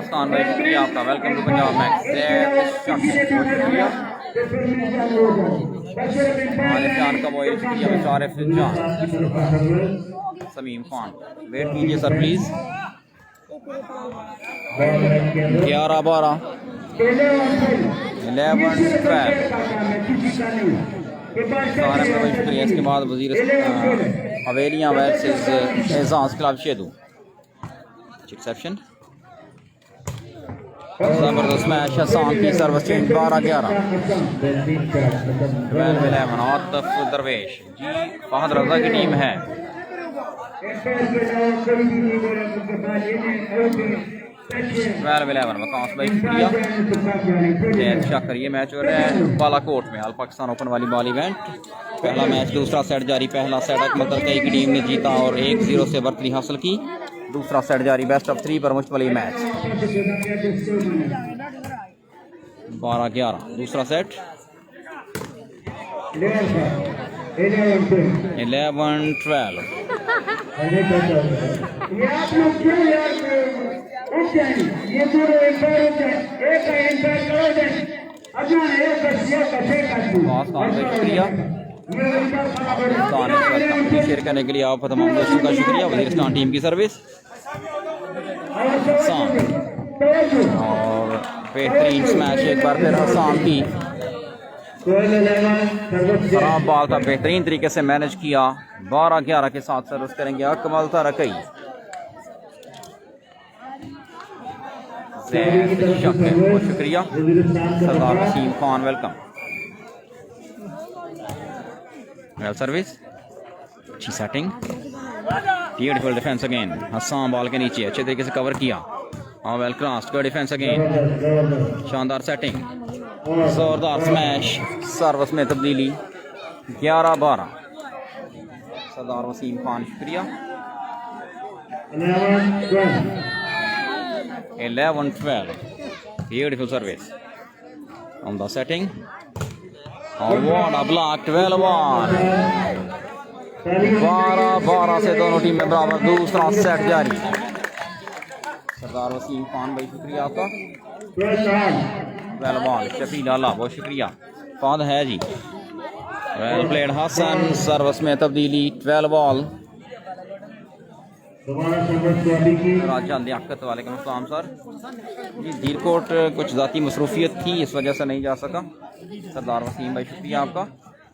खान भाई शुक्रिया आपका वेलकम टू पंजाब मैक्स जान का बॉय शुक्रिया मुशारिफ जान समीम खान वेट कीजिए सर प्लीज 11-12 11-12 शुक्रिया इसके बाद वजीर हवेलियाँ वर्सेस एजाज क्लब शेदू रिसेप्शन जबरदस्त मैच हसान की सर्विस चेंज 12-11 12-11 आतिफ दरवेश जी फहद रजा की टीम है 12-11 वकास भाई शुक्रिया जैद शाकिर ये मैच हो रहा है बालाकोट में all Pakistan open volleyball event पहला मैच दूसरा सेट जारी पहला सेट अकमल तरकई की टीम ने जीता और 1-0 से बर्तरी हासिल की दूसरा सेट जारी बेस्ट ऑफ 3 पर मुश्तमिल मैच 12-11 दूसरा सेट 11-12 शेयर करने के लिए आप तमाम दोस्तों का शुक्रिया वजीरिस्तान टीम की सर्विस और बेहतरीन स्मैश एक बार फिर हसान की खराब बॉल का बेहतरीन तरीके से मैनेज किया 12-11 के साथ सर्विस करेंगे अकमल तरकई बहुत शुक्रिया Sardar Waseem Khan welcome well service अच्छी setting beautiful defence again Hassan ball के नीचे अच्छे तरीके से कवर किया और well cross good defence again शानदार सेटिंग जोरदार स्मैश सर्विस में तब्दीली 11-12 सरदार वसीम खान शुक्रिया 11-12 beautiful service on the setting oh what a blocked well one 12-12 से दोनों टीमें बराबर। दूसरा सेट जारी। सरदार वसीम खान भाई शुक्रिया आपका। वेल बॉल शफील आला बहुत शुक्रिया। फाद है जी। Well played Hasan. सर्विस में तब्दीली 12 बॉल। राजा लियाकत वालेकुम अस्सलाम सर जी। धीरकोट कुछ ज़ाती मसरूफियत थी इस वजह से नहीं जा सका। सरदार वसीम भाई शुक्रिया आपका।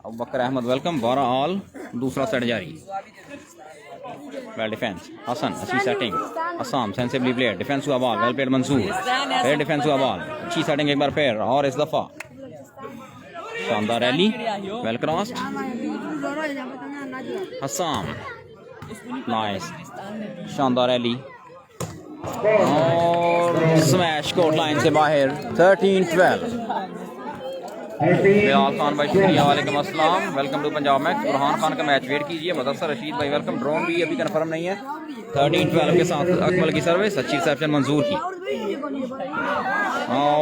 अबू बकर अहमद वेलकम। 12 ऑल। दूसरा सेट जारी। वेल डिफेंस हसन अच्छी सेटिंग। असम सेंसिबली प्लेड। डिफेंस हुआ बॉल। Well played Mansoor. फिर डिफेंस हुआ बॉल। अच्छी सेटिंग एक बार फिर और इस दफ़ा शानदार rally. Well crossed. Hasan nice शानदार रैली और स्मैश कोर्ट लाइन से बाहर। 13-12। बिलाल खान भाई शुक्रिया वालेकुम अस्सलाम। Welcome to Punjab match. Burhan Khan का मैच वेट कीजिए। मुदस्सर रशीद भाई वेलकम। ड्रोन भी अभी कंफर्म नहीं है। 13-12 के साथ अकमल की सर्विस। अच्छी रिसेप्शन मंजूर की।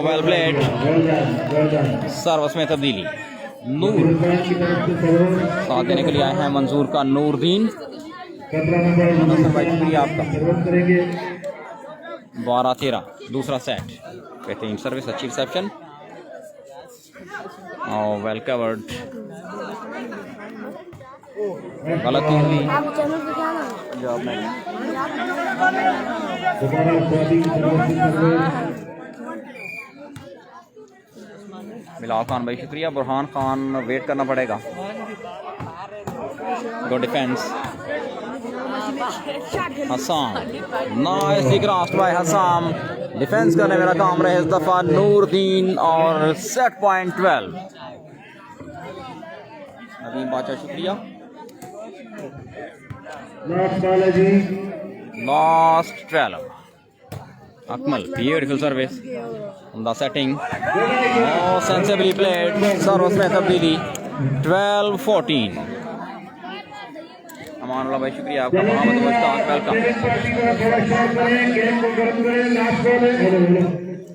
Well played. सर्विस में तब्दीली। नूर साथ देने के लिए आए हैं मंजूर का नूरदीन। भाई शुक्रिया आपका। 12-13 दूसरा सेट। बेहतरीन सर्विस अच्छी रिसेप्शन। Well covered. गलती हुई पंजाब में। बिलाल खान भाई शुक्रिया। बुरहान खान वेट करना पड़ेगा। Good defence. Hasan nicely crossed by Hasan. Defence करने मेरा काम रहे इस दफा नूरदीन और सेट पॉइंट 12। नवीन बादशाह शुक्रिया। लास्ट 12। Akmal beautiful service. उमदा सेटिंग और सेंसिबली प्लेड। सर्विस में तब्दीली। 12-14। अमानुल्लाह भाई शुक्रिया आपका। Mohammad Mushtaq welcome.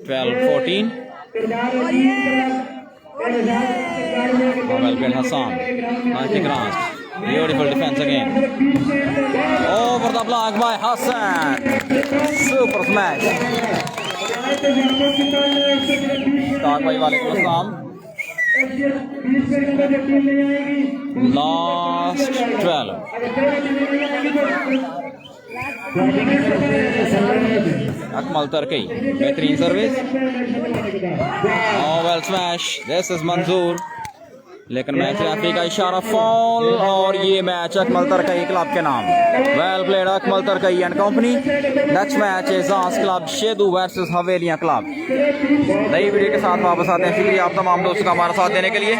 12-14। Well played Hasan. Nice cross. Beautiful defence again. Over the block by Hasan. Super smash. Mushtaq भाई वालेकुम अस्सलाम। लास्ट 12। अकमल तरकी बेहतरीन service. Well smash. This is Manzoor लेकिन मैच रेफरी का इशारा फॉल और ये मैच अकमल तरकई क्लब के नाम। Well played Akmal Tarakai and company. Next match Ijaz club Shedu versus Haveliyan club. नई वीडियो के साथ वापस आते हैं। शुक्रिया आप तमाम दोस्तों का हमारा साथ देने के लिए।